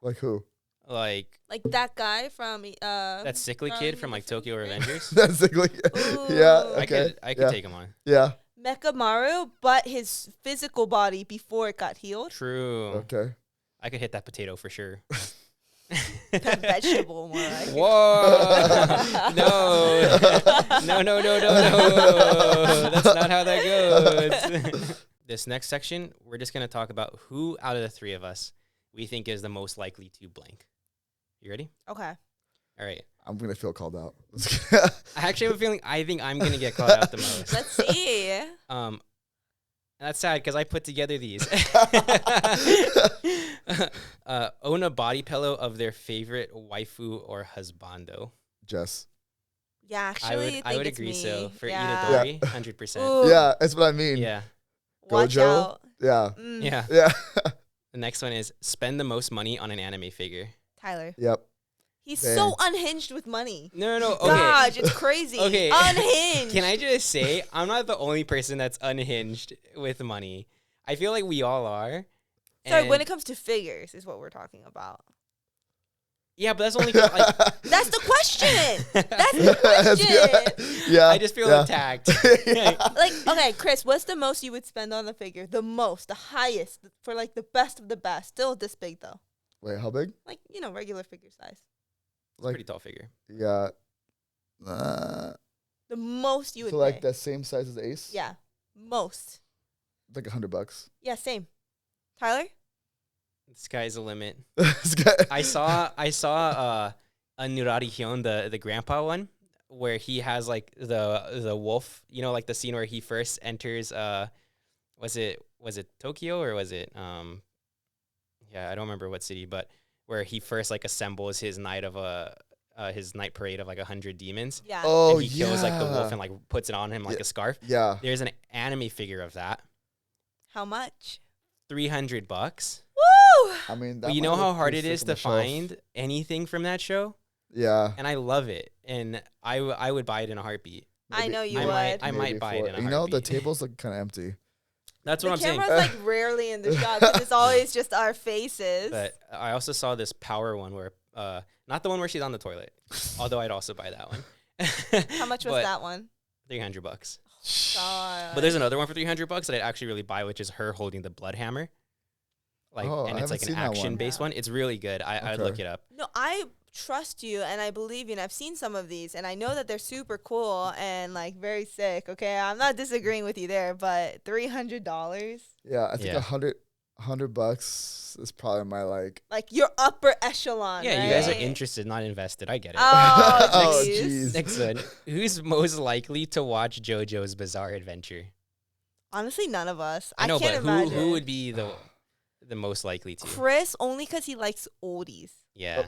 Speaker 3: like who?
Speaker 1: Like
Speaker 2: Like that guy from
Speaker 1: that sickly kid from like Tokyo Revengers.
Speaker 3: That's like,
Speaker 2: Ooh.
Speaker 3: yeah,
Speaker 2: I
Speaker 3: okay.
Speaker 1: I could
Speaker 3: yeah.
Speaker 1: take him on.
Speaker 3: Yeah,
Speaker 2: Mechamaru, but his physical body before it got healed.
Speaker 1: True.
Speaker 3: okay.
Speaker 1: I could hit that potato for sure.
Speaker 2: That vegetable more like.
Speaker 1: Whoa! No. That's not how that goes. This next section, we're just gonna talk about who out of the three of us we think is the most likely to blank. You ready?
Speaker 2: Okay.
Speaker 1: All right.
Speaker 3: I'm going to feel called out.
Speaker 1: I actually have a feeling I think I'm gonna get called out the most.
Speaker 2: Let's see.
Speaker 1: That's sad because I put together these. Own a body pillow of their favorite waifu or husbando.
Speaker 3: Jess.
Speaker 2: Yeah, actually,
Speaker 1: I would
Speaker 2: it's
Speaker 1: agree
Speaker 2: me.
Speaker 1: so for
Speaker 2: yeah.
Speaker 1: Itadori, 100%.
Speaker 2: Ooh,
Speaker 3: Yeah, that's what I mean.
Speaker 1: Yeah.
Speaker 2: Watch
Speaker 3: Gojo?
Speaker 2: out.
Speaker 3: Yeah.
Speaker 2: Mm,
Speaker 1: Yeah.
Speaker 3: Yeah.
Speaker 1: The next one is spend the most money on an anime figure.
Speaker 2: Tyler.
Speaker 3: Yep.
Speaker 2: He's
Speaker 3: Dang.
Speaker 2: so unhinged with money.
Speaker 1: No. Okay.
Speaker 2: Gosh, it's crazy.
Speaker 1: Okay.
Speaker 2: Unhinged.
Speaker 1: Can I just say I'm not the only person that's unhinged with money. I feel like we all are.
Speaker 2: Sorry,
Speaker 1: And-
Speaker 2: when it comes to figures is what we're talking about.
Speaker 1: yeah, but that's only like
Speaker 2: That's the question. That's the question.
Speaker 3: Yeah.
Speaker 1: I just feel
Speaker 3: yeah.
Speaker 1: attacked.
Speaker 2: Like, okay, Chris, what's the most you would spend on the figure? The most, the highest, for like the best of the best. Still this big though.
Speaker 3: Wait, how big?
Speaker 2: Like, you know, regular figure size.
Speaker 1: Pretty tall figure.
Speaker 3: Yeah.
Speaker 2: The most you would
Speaker 3: So like
Speaker 2: pay.
Speaker 3: the same size as Ace?
Speaker 2: Yeah. Most.
Speaker 3: Like $100.
Speaker 2: Yeah, same. Tyler?
Speaker 1: The sky's the limit.
Speaker 3: This guy-
Speaker 1: I saw a Nurari Hyun, the grandpa one, where he has like the wolf, you know, like the scene where he first enters was it Tokyo or was it yeah, I don't remember what city, but where he first like assembles his night parade of like 100 demons.
Speaker 2: Yeah.
Speaker 3: Oh,
Speaker 1: And he kills like the wolf
Speaker 3: yeah.
Speaker 1: and like puts it on him like
Speaker 3: Yeah.
Speaker 1: a scarf.
Speaker 3: Yeah.
Speaker 1: There's an anime figure of that.
Speaker 2: How much?
Speaker 1: $300.
Speaker 2: Woo!
Speaker 3: I mean, that
Speaker 1: But you
Speaker 3: might
Speaker 1: know how
Speaker 3: look
Speaker 1: hard
Speaker 3: pretty
Speaker 1: it is
Speaker 3: sick
Speaker 1: to
Speaker 3: on the shelf.
Speaker 1: find anything from that show?
Speaker 3: Yeah.
Speaker 1: And I love it. And I would buy it in a heartbeat.
Speaker 2: I know you
Speaker 1: I
Speaker 2: would.
Speaker 1: might
Speaker 3: maybe
Speaker 1: might buy it
Speaker 3: for-
Speaker 1: in a
Speaker 3: You know, the
Speaker 1: heartbeat.
Speaker 3: tables look kind of empty.
Speaker 1: That's
Speaker 2: The
Speaker 1: what I'm saying.
Speaker 2: camera's like rarely in the shot because it's always just our faces.
Speaker 1: But I also saw this power one where, not the one where she's on the toilet, although I'd also buy that one.
Speaker 2: How much was that one?
Speaker 1: $300.
Speaker 2: God.
Speaker 1: But there's another one for $300 that I'd actually really buy, which is her holding the blood hammer. Like,
Speaker 3: Oh,
Speaker 1: and
Speaker 3: I
Speaker 1: it's like
Speaker 3: haven't
Speaker 1: an
Speaker 3: seen that one.
Speaker 1: action-based one. It's really good. I'd
Speaker 3: Okay.
Speaker 1: look it up.
Speaker 2: No, I trust you and I believe you and I've seen some of these and I know that they're super cool and like very sick. Okay, I'm not disagreeing with you there, but $300.
Speaker 3: Yeah, I think
Speaker 1: Yeah.
Speaker 3: 100. $100 is probably my like.
Speaker 2: Like your upper echelon.
Speaker 1: Yeah,
Speaker 2: right?
Speaker 1: you guys are interested, not invested. I get it.
Speaker 2: Oh,
Speaker 3: Oh,
Speaker 2: jeez.
Speaker 3: jeez.
Speaker 1: Next one. Who's most likely to watch JoJo's Bizarre Adventure?
Speaker 2: Honestly, none of us.
Speaker 1: I know,
Speaker 2: can't
Speaker 1: but
Speaker 2: imagine.
Speaker 1: who would be the most likely to?
Speaker 2: Chris, only because he likes oldies.
Speaker 1: Yeah,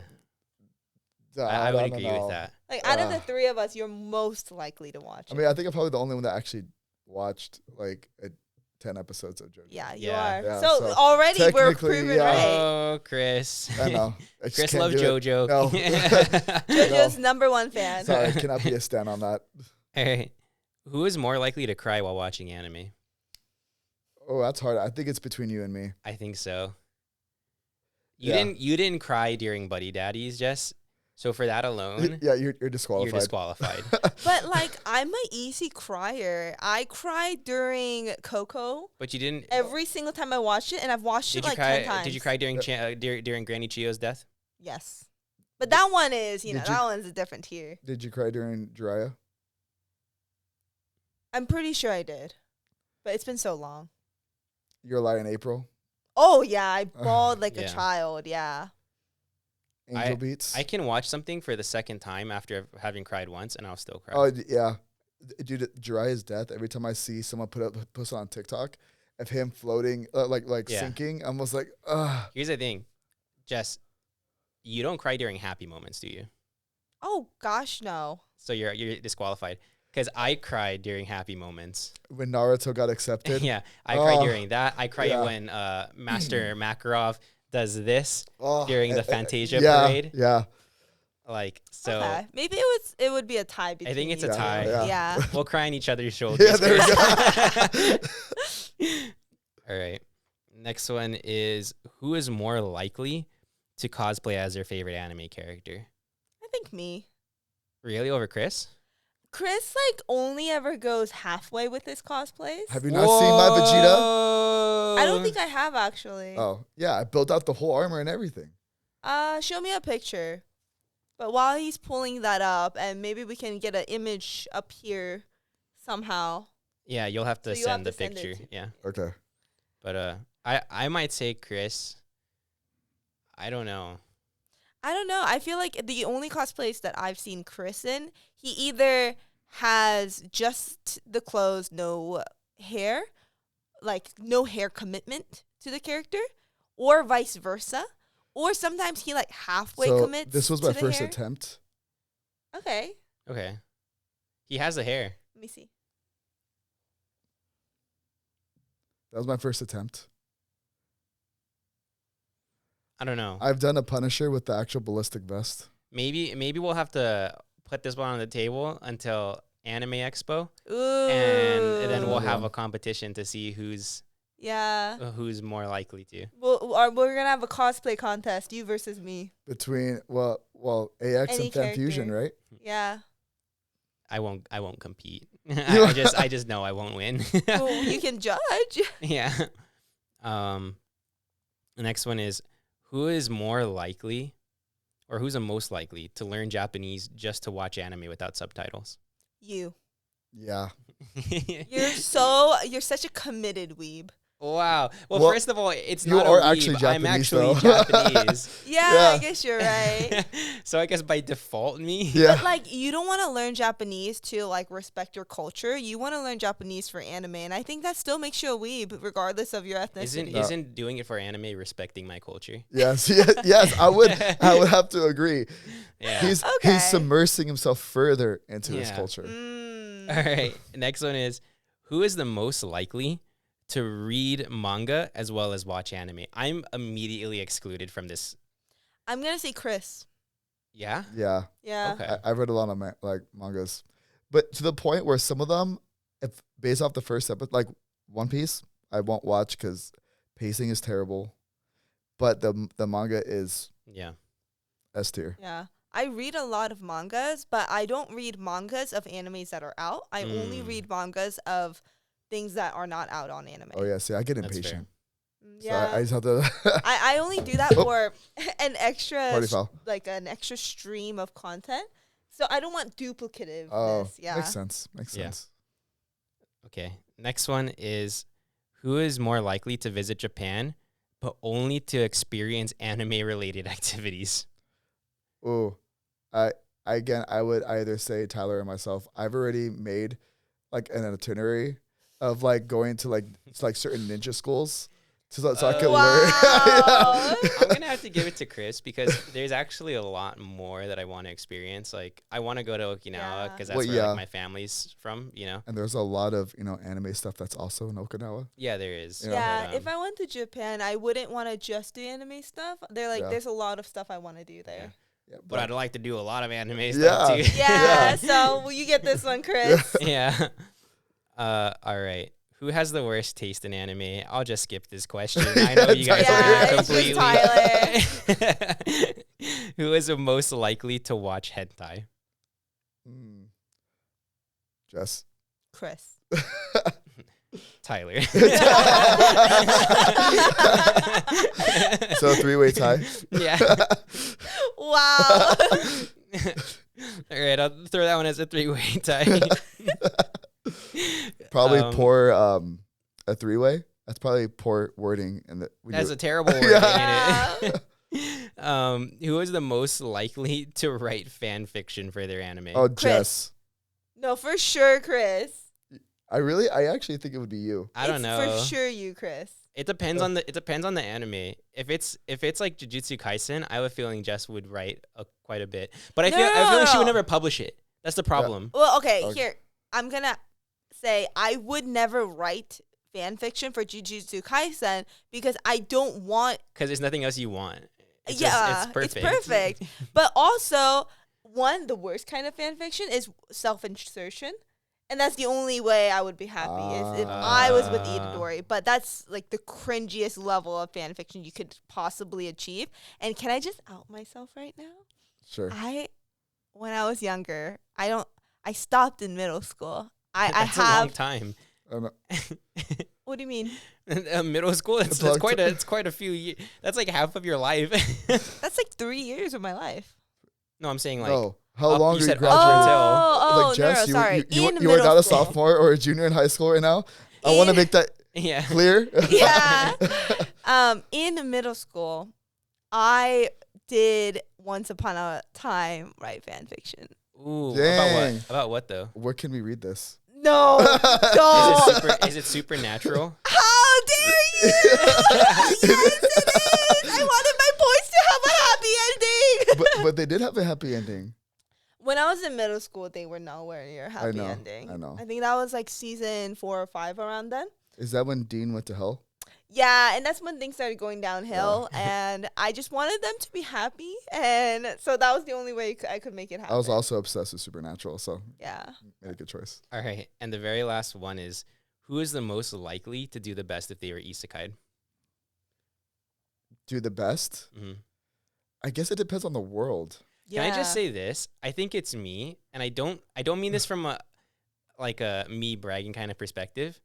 Speaker 3: I
Speaker 1: I would
Speaker 3: don't
Speaker 1: agree
Speaker 3: know.
Speaker 1: with that.
Speaker 2: Like out of the three of us, you're most likely to watch
Speaker 3: I
Speaker 2: it.
Speaker 3: mean, I think I'm probably the only one that actually watched like 10 episodes of JoJo.
Speaker 2: Yeah, you
Speaker 1: Yeah.
Speaker 2: are.
Speaker 3: Yeah,
Speaker 2: so
Speaker 3: so
Speaker 2: already we're
Speaker 3: technically,
Speaker 2: proven
Speaker 3: yeah.
Speaker 2: right.
Speaker 1: Oh, Chris.
Speaker 3: I know. I just
Speaker 1: Chris
Speaker 3: can't
Speaker 1: loves
Speaker 3: do it.
Speaker 1: JoJo.
Speaker 3: No.
Speaker 2: JoJo's number one fan.
Speaker 3: Sorry, I cannot be a stan on that.
Speaker 1: All right. Who is more likely to cry while watching anime?
Speaker 3: Oh, that's hard. I think it's between you and me.
Speaker 1: I think so.
Speaker 3: Yeah.
Speaker 1: You didn't cry during Buddy Daddies, Jess. So for that alone,
Speaker 3: Yeah, you're disqualified.
Speaker 1: you're disqualified.
Speaker 2: But like, I'm an easy crier. I cried during Coco
Speaker 1: But you didn't.
Speaker 2: every single time I watched it, and I've watched it
Speaker 1: Did you
Speaker 2: like
Speaker 1: cry?
Speaker 2: 10 times.
Speaker 1: Did you cry during Granny Chio's death?
Speaker 2: Yes. But that one is,
Speaker 3: Did you-
Speaker 2: that one's a different tier.
Speaker 3: Did you cry during Jiraiya?
Speaker 2: I'm pretty sure I did. But it's been so long.
Speaker 3: You're Lie in April?
Speaker 2: Oh, yeah. I bawled like
Speaker 1: Yeah.
Speaker 2: a child. Yeah.
Speaker 3: Angel Beats?
Speaker 1: I can watch something for the second time after having cried once, and I'll still cry.
Speaker 3: Oh, yeah. Dude, Jiraiya's death, every time I see someone post on TikTok of him floating,
Speaker 1: Yeah.
Speaker 3: sinking, I'm almost like, ugh.
Speaker 1: Here's the thing, Jess. You don't cry during happy moments, do you?
Speaker 2: Oh, gosh, no.
Speaker 1: So you're disqualified. Because I cried during happy moments.
Speaker 3: When Naruto got accepted.
Speaker 1: Yeah, I cried
Speaker 3: Oh,
Speaker 1: during that. I cried
Speaker 3: yeah.
Speaker 1: when Master Makarov does this
Speaker 3: Oh,
Speaker 1: during the Fantasia
Speaker 3: yeah,
Speaker 1: parade.
Speaker 3: Yeah.
Speaker 1: Like, so
Speaker 2: Okay. Maybe it would be a tie between
Speaker 1: think it's
Speaker 2: you
Speaker 1: a
Speaker 2: two.
Speaker 1: tie.
Speaker 3: Yeah.
Speaker 2: Yeah.
Speaker 1: we'll cry on each other's shoulders.
Speaker 3: Yeah, there we
Speaker 1: go. All right. Next one is, who is more likely to cosplay as their favorite anime character?
Speaker 2: I think me.
Speaker 1: Really, over Chris?
Speaker 2: Chris like only ever goes halfway with his cosplays.
Speaker 3: Have you not seen my Vegeta?
Speaker 2: I don't think I have actually.
Speaker 3: Oh, yeah. I built out the whole armor and everything.
Speaker 2: Show me a picture. But while he's pulling that up, and maybe we can get an image up here somehow.
Speaker 1: Yeah, you'll have to
Speaker 2: So you'll
Speaker 1: send
Speaker 2: have
Speaker 1: the
Speaker 2: to send it
Speaker 1: picture.
Speaker 2: to-
Speaker 1: Yeah.
Speaker 3: Okay.
Speaker 1: But I might say Chris. I don't know.
Speaker 2: I don't know. I feel like the only cosplays that I've seen Chris in, he either has just the clothes, no hair, like no hair commitment to the character, or vice versa. Or sometimes he like halfway
Speaker 3: So
Speaker 2: commits.
Speaker 3: this was
Speaker 2: to
Speaker 3: my
Speaker 2: the
Speaker 3: first
Speaker 2: hair.
Speaker 3: attempt.
Speaker 2: Okay.
Speaker 1: Okay. He has the hair.
Speaker 2: Let me see.
Speaker 3: That was my first attempt.
Speaker 1: I don't know.
Speaker 3: I've done a Punisher with the actual ballistic vest.
Speaker 1: Maybe we'll have to put this one on the table until Anime Expo,
Speaker 2: Ooh.
Speaker 1: and then we'll
Speaker 3: Ooh.
Speaker 1: have a competition to see who's more likely to.
Speaker 2: We're gonna have a cosplay contest, you versus me.
Speaker 3: Between AX
Speaker 2: Any
Speaker 3: and Fan Fusion,
Speaker 2: character.
Speaker 3: right?
Speaker 2: Yeah.
Speaker 1: I won't compete. I just know I won't win.
Speaker 2: Well, you can judge.
Speaker 1: Yeah. The next one is, who is more likely, or who's the most likely to learn Japanese just to watch anime without subtitles?
Speaker 2: You.
Speaker 3: Yeah.
Speaker 2: You're such a committed weeb.
Speaker 1: Wow. Well,
Speaker 3: Well,
Speaker 1: first of all, it's
Speaker 3: you
Speaker 1: not
Speaker 3: are
Speaker 1: a weeb.
Speaker 3: actually
Speaker 1: I'm
Speaker 3: Japanese,
Speaker 1: actually
Speaker 3: though.
Speaker 1: Japanese.
Speaker 2: Yeah,
Speaker 3: Yeah.
Speaker 2: I guess you're right.
Speaker 1: So I guess by default, me.
Speaker 3: Yeah.
Speaker 2: But like, you don't want to learn Japanese to like respect your culture. You want to learn Japanese for anime, and I think that still makes you a weeb, regardless of your ethnicity.
Speaker 1: Isn't doing it for anime respecting my culture?
Speaker 3: Yes. Yes. I would have to agree.
Speaker 1: Yeah.
Speaker 3: He's
Speaker 2: Okay.
Speaker 3: submersing himself further into his
Speaker 1: Yeah.
Speaker 3: culture.
Speaker 2: Mm.
Speaker 1: All right. Next one is, who is the most likely to read manga as well as watch anime? I'm immediately excluded from this.
Speaker 2: I'm gonna say Chris.
Speaker 1: Yeah?
Speaker 3: Yeah.
Speaker 2: Yeah.
Speaker 1: Okay.
Speaker 3: I've read a lot of mangas, but to the point where some of them, if based off the first episode, like One Piece, I won't watch because pacing is terrible. But the manga is
Speaker 1: Yeah.
Speaker 3: S tier.
Speaker 2: Yeah. I read a lot of mangas, but I don't read mangas of animes that are out. I only
Speaker 1: Mm.
Speaker 2: read mangas of things that are not out on anime.
Speaker 3: Oh yeah, see, I get
Speaker 1: That's fair.
Speaker 3: impatient. So
Speaker 2: Yeah.
Speaker 3: I just have to
Speaker 2: I only do that
Speaker 3: Oh.
Speaker 2: for an extra
Speaker 3: party foul.
Speaker 2: like an extra stream of content. So I don't want duplicativeness.
Speaker 3: Oh,
Speaker 2: yeah.
Speaker 3: makes sense. Makes
Speaker 1: Yeah.
Speaker 3: sense.
Speaker 1: Okay. Next one is, who is more likely to visit Japan but only to experience anime-related activities?
Speaker 3: Ooh, I I would either say Tyler or myself. I've already made like an itinerary of like going to like certain ninja schools, so I can learn.
Speaker 2: Wow.
Speaker 1: I'm gonna have to give it to Chris because there's actually a lot more that I want to experience. Like I want to go to Okinawa because that's where like, my family's from.
Speaker 3: And there's a lot of anime stuff that's also in Okinawa.
Speaker 1: Yeah, there is.
Speaker 2: Yeah,
Speaker 1: But,
Speaker 2: if I went to Japan, I wouldn't want to just do anime stuff. There's a lot of stuff I want to do there.
Speaker 3: Yeah,
Speaker 1: but I'd like to do a lot of anime stuff too.
Speaker 2: Yeah, so will you get this one, Chris?
Speaker 1: Yeah. All right. Who has the worst taste in anime? I'll just skip this question. I know you guys are completely.
Speaker 2: Tyler.
Speaker 1: Who is the most likely to watch hentai?
Speaker 3: Jess.
Speaker 2: Chris.
Speaker 1: Tyler.
Speaker 3: So 3-way tie.
Speaker 1: Yeah.
Speaker 2: Wow.
Speaker 1: All right, I'll throw that one as a 3-way tie.
Speaker 3: Probably poor a 3-way. That's probably poor wording, and
Speaker 1: that's a terrible wording in it. Who is the most likely to write fan fiction for their anime?
Speaker 3: Oh,
Speaker 2: Chris.
Speaker 3: Jess.
Speaker 2: No, for sure, Chris.
Speaker 3: I actually think it would be you.
Speaker 1: I don't know.
Speaker 2: For sure, you, Chris.
Speaker 1: It depends on the anime. If it's like Jujutsu Kaisen, I have a feeling Jess would write quite a bit. But I feel like she would never publish it. That's the problem.
Speaker 2: Yeah. Well, okay, here. I'm going to say I would never write fan fiction for Jujutsu Kaisen because I don't want...
Speaker 1: Because there's nothing else you want. It's perfect.
Speaker 2: It's perfect. But also, the worst kind of fan fiction is self-insertion. And that's the only way I would be happy is if I was with Itadori. But that's like the cringiest level of fan fiction you could possibly achieve. And can I just out myself right now?
Speaker 3: Sure.
Speaker 2: When I was younger, I stopped in middle school.
Speaker 1: That's a long time.
Speaker 2: What do you mean?
Speaker 1: Middle school? It's quite a few years. That's like half of your life.
Speaker 2: That's like 3 years of my life.
Speaker 1: No, I'm saying like.
Speaker 3: No. How long
Speaker 1: you
Speaker 3: did you
Speaker 1: said
Speaker 3: graduate
Speaker 2: until?
Speaker 3: Like Jess,
Speaker 2: sorry.
Speaker 3: You are not a sophomore or a junior in high school right now. I want to make that clear.
Speaker 2: Yeah. In middle school, I did once upon a time write fan fiction.
Speaker 1: Ooh.
Speaker 3: Dang.
Speaker 1: About what though?
Speaker 3: Where can we read this?
Speaker 2: No. Don't.
Speaker 1: Is it supernatural?
Speaker 2: How dare you? Yes, it is. I wanted my boys to have a happy ending.
Speaker 3: But they did have a happy ending.
Speaker 2: When I was in middle school, they were nowhere near happy ending.
Speaker 3: I know.
Speaker 2: I think that was like season 4 or 5 around then.
Speaker 3: Is that when Dean went to hell?
Speaker 2: Yeah, and that's when things started going downhill, and I just wanted them to be happy, and so that was the only way I could make it happen.
Speaker 3: I was also obsessed with Supernatural, so
Speaker 2: yeah,
Speaker 3: made a good choice.
Speaker 1: All right, and the very last one is, who is the most likely to do the best if they were isekai'd?
Speaker 3: Do the best?
Speaker 1: Mm-hmm.
Speaker 3: I guess it depends on the world.
Speaker 2: yeah.
Speaker 1: Can I just say this? I think it's me, and I don't mean this from a me bragging kind of perspective.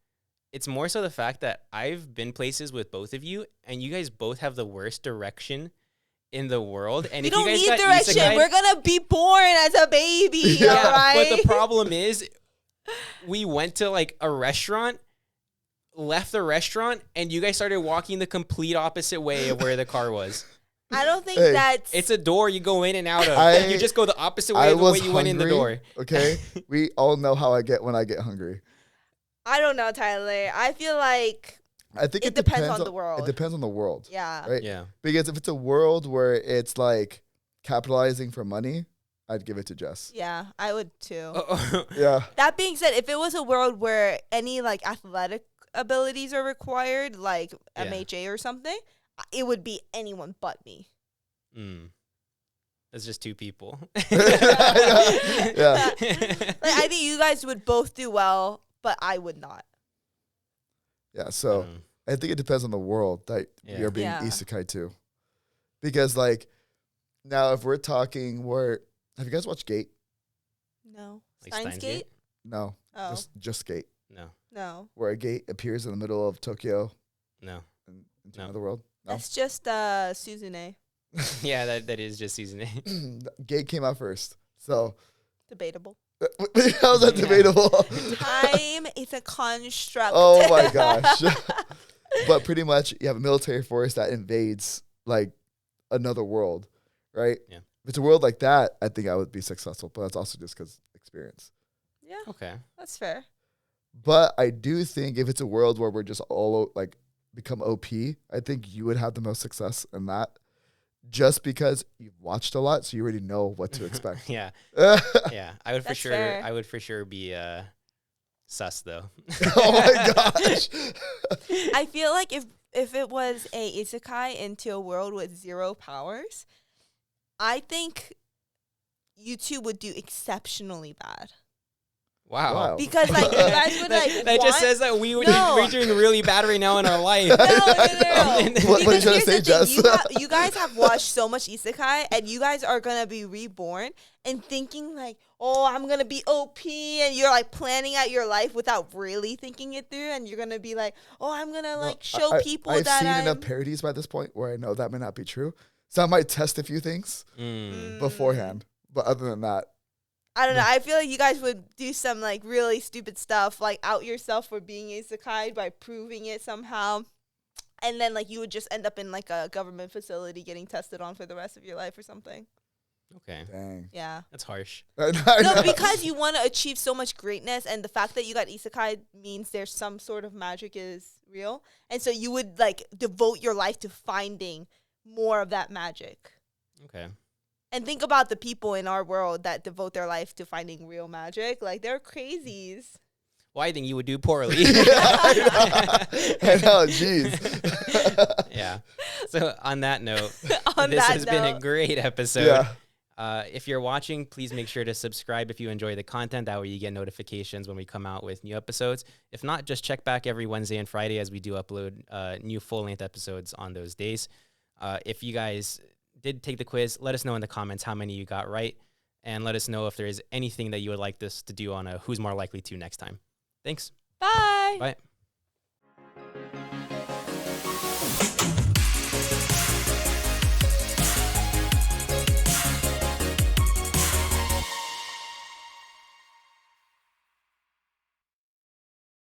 Speaker 1: It's more so the fact that I've been places with both of you, and you guys both have the worst direction in the world. And
Speaker 2: we
Speaker 1: if
Speaker 2: don't
Speaker 1: you guys
Speaker 2: need
Speaker 1: got
Speaker 2: direction. We're gonna be born as a baby.
Speaker 3: Yeah.
Speaker 2: All right?
Speaker 1: But the problem is, we went to like a restaurant, left the restaurant, and you guys started walking the complete opposite way of where the car was.
Speaker 2: I don't think
Speaker 3: Hey,
Speaker 2: that's...
Speaker 1: It's a door you go in and out of. You just go the opposite way of the way you went in the door.
Speaker 3: Okay, we all know how I get when I get hungry.
Speaker 2: I don't know, Tyler. I feel like
Speaker 3: I think
Speaker 2: it depends on the world.
Speaker 3: It depends on the world.
Speaker 2: Yeah.
Speaker 3: Right?
Speaker 1: Yeah.
Speaker 3: Because if it's a world where it's like capitalizing for money, I'd give it to Jess.
Speaker 2: Yeah, I would too.
Speaker 3: Yeah.
Speaker 2: That being said, if it was a world where any like athletic abilities are required, like MHA or something, it would be anyone but me.
Speaker 1: That's just two people.
Speaker 3: Yeah.
Speaker 2: Like, I think you guys would both do well, but I would not.
Speaker 3: Yeah, so I think it depends on the world that you're being isekai to. Because like now if we're talking have you guys watched Gate?
Speaker 2: No.
Speaker 1: Like
Speaker 2: Steins Gate?
Speaker 3: No.
Speaker 2: Oh.
Speaker 3: Just Gate.
Speaker 2: No.
Speaker 3: Where a gate appears in the middle of Tokyo.
Speaker 1: No.
Speaker 3: And into another world. No?
Speaker 2: That's just Suzune.
Speaker 1: Yeah, that is just season 8.
Speaker 3: Gate came out first. So
Speaker 2: Debatable.
Speaker 3: how's that debatable?
Speaker 2: Time is a construct.
Speaker 3: Oh my gosh. but pretty much you have a military force that invades like another world, right?
Speaker 1: Yeah.
Speaker 3: If it's a world like that, I think I would be successful, but that's also just because experience.
Speaker 2: Yeah,
Speaker 1: Okay.
Speaker 2: that's fair.
Speaker 3: But I do think if it's a world where we're just all like become OP, I think you would have the most success in that, just because you've watched a lot, so you already know what to expect.
Speaker 1: Yeah.
Speaker 3: Oh
Speaker 1: Yeah. I would for
Speaker 2: That's
Speaker 1: sure.
Speaker 2: fair.
Speaker 1: I would for sure be sus though.
Speaker 3: my gosh!
Speaker 2: I feel like if it was a isekai into a world with 0 powers, I think you two would do exceptionally bad.
Speaker 1: Wow.
Speaker 2: Because like you guys would like
Speaker 1: that
Speaker 2: want,
Speaker 1: just says that we're doing really bad right now in our life.
Speaker 2: no.
Speaker 3: What are you trying
Speaker 2: Because
Speaker 3: to
Speaker 2: here's
Speaker 3: say,
Speaker 2: the thing,
Speaker 3: Jess?
Speaker 2: you guys have watched so much isekai, and you guys are gonna be reborn and thinking like, oh, I'm gonna be OP, and you're like planning out your life without really thinking it through, and you're gonna be like, oh, I'm gonna like show people
Speaker 3: I've
Speaker 2: that
Speaker 3: seen
Speaker 2: I'm
Speaker 3: enough parodies by this point where I know that may not be true. So I might test a few things beforehand. But other than that,
Speaker 2: I don't know. I feel like you guys would do some like really stupid stuff, like out yourself for being isekai by proving it somehow. And then like you would just end up in like a government facility getting tested on for the rest of your life or something.
Speaker 1: Okay.
Speaker 3: dang.
Speaker 2: Yeah.
Speaker 1: That's harsh.
Speaker 2: No, because you want to achieve so much greatness, and the fact that you got isekai means there's some sort of magic is real. And so you would like devote your life to finding more of that magic.
Speaker 1: Okay.
Speaker 2: And think about the people in our world that devote their life to finding real magic. Like, they're crazies.
Speaker 1: Well, I think you would do poorly.
Speaker 3: I know, jeez.
Speaker 1: Yeah. So on that note,
Speaker 2: On
Speaker 1: this
Speaker 2: that
Speaker 1: has been a
Speaker 2: note.
Speaker 1: great episode.
Speaker 3: Yeah.
Speaker 1: If you're watching, please make sure to subscribe if you enjoy the content. That way you get notifications when we come out with new episodes. If not, just check back every Wednesday and Friday as we do upload new full-length episodes on those days. If you guys did take the quiz, let us know in the comments how many you got right, and let us know if there is anything that you would like us to do on a Who's More Likely To next time. Thanks.
Speaker 2: Bye.
Speaker 1: Bye.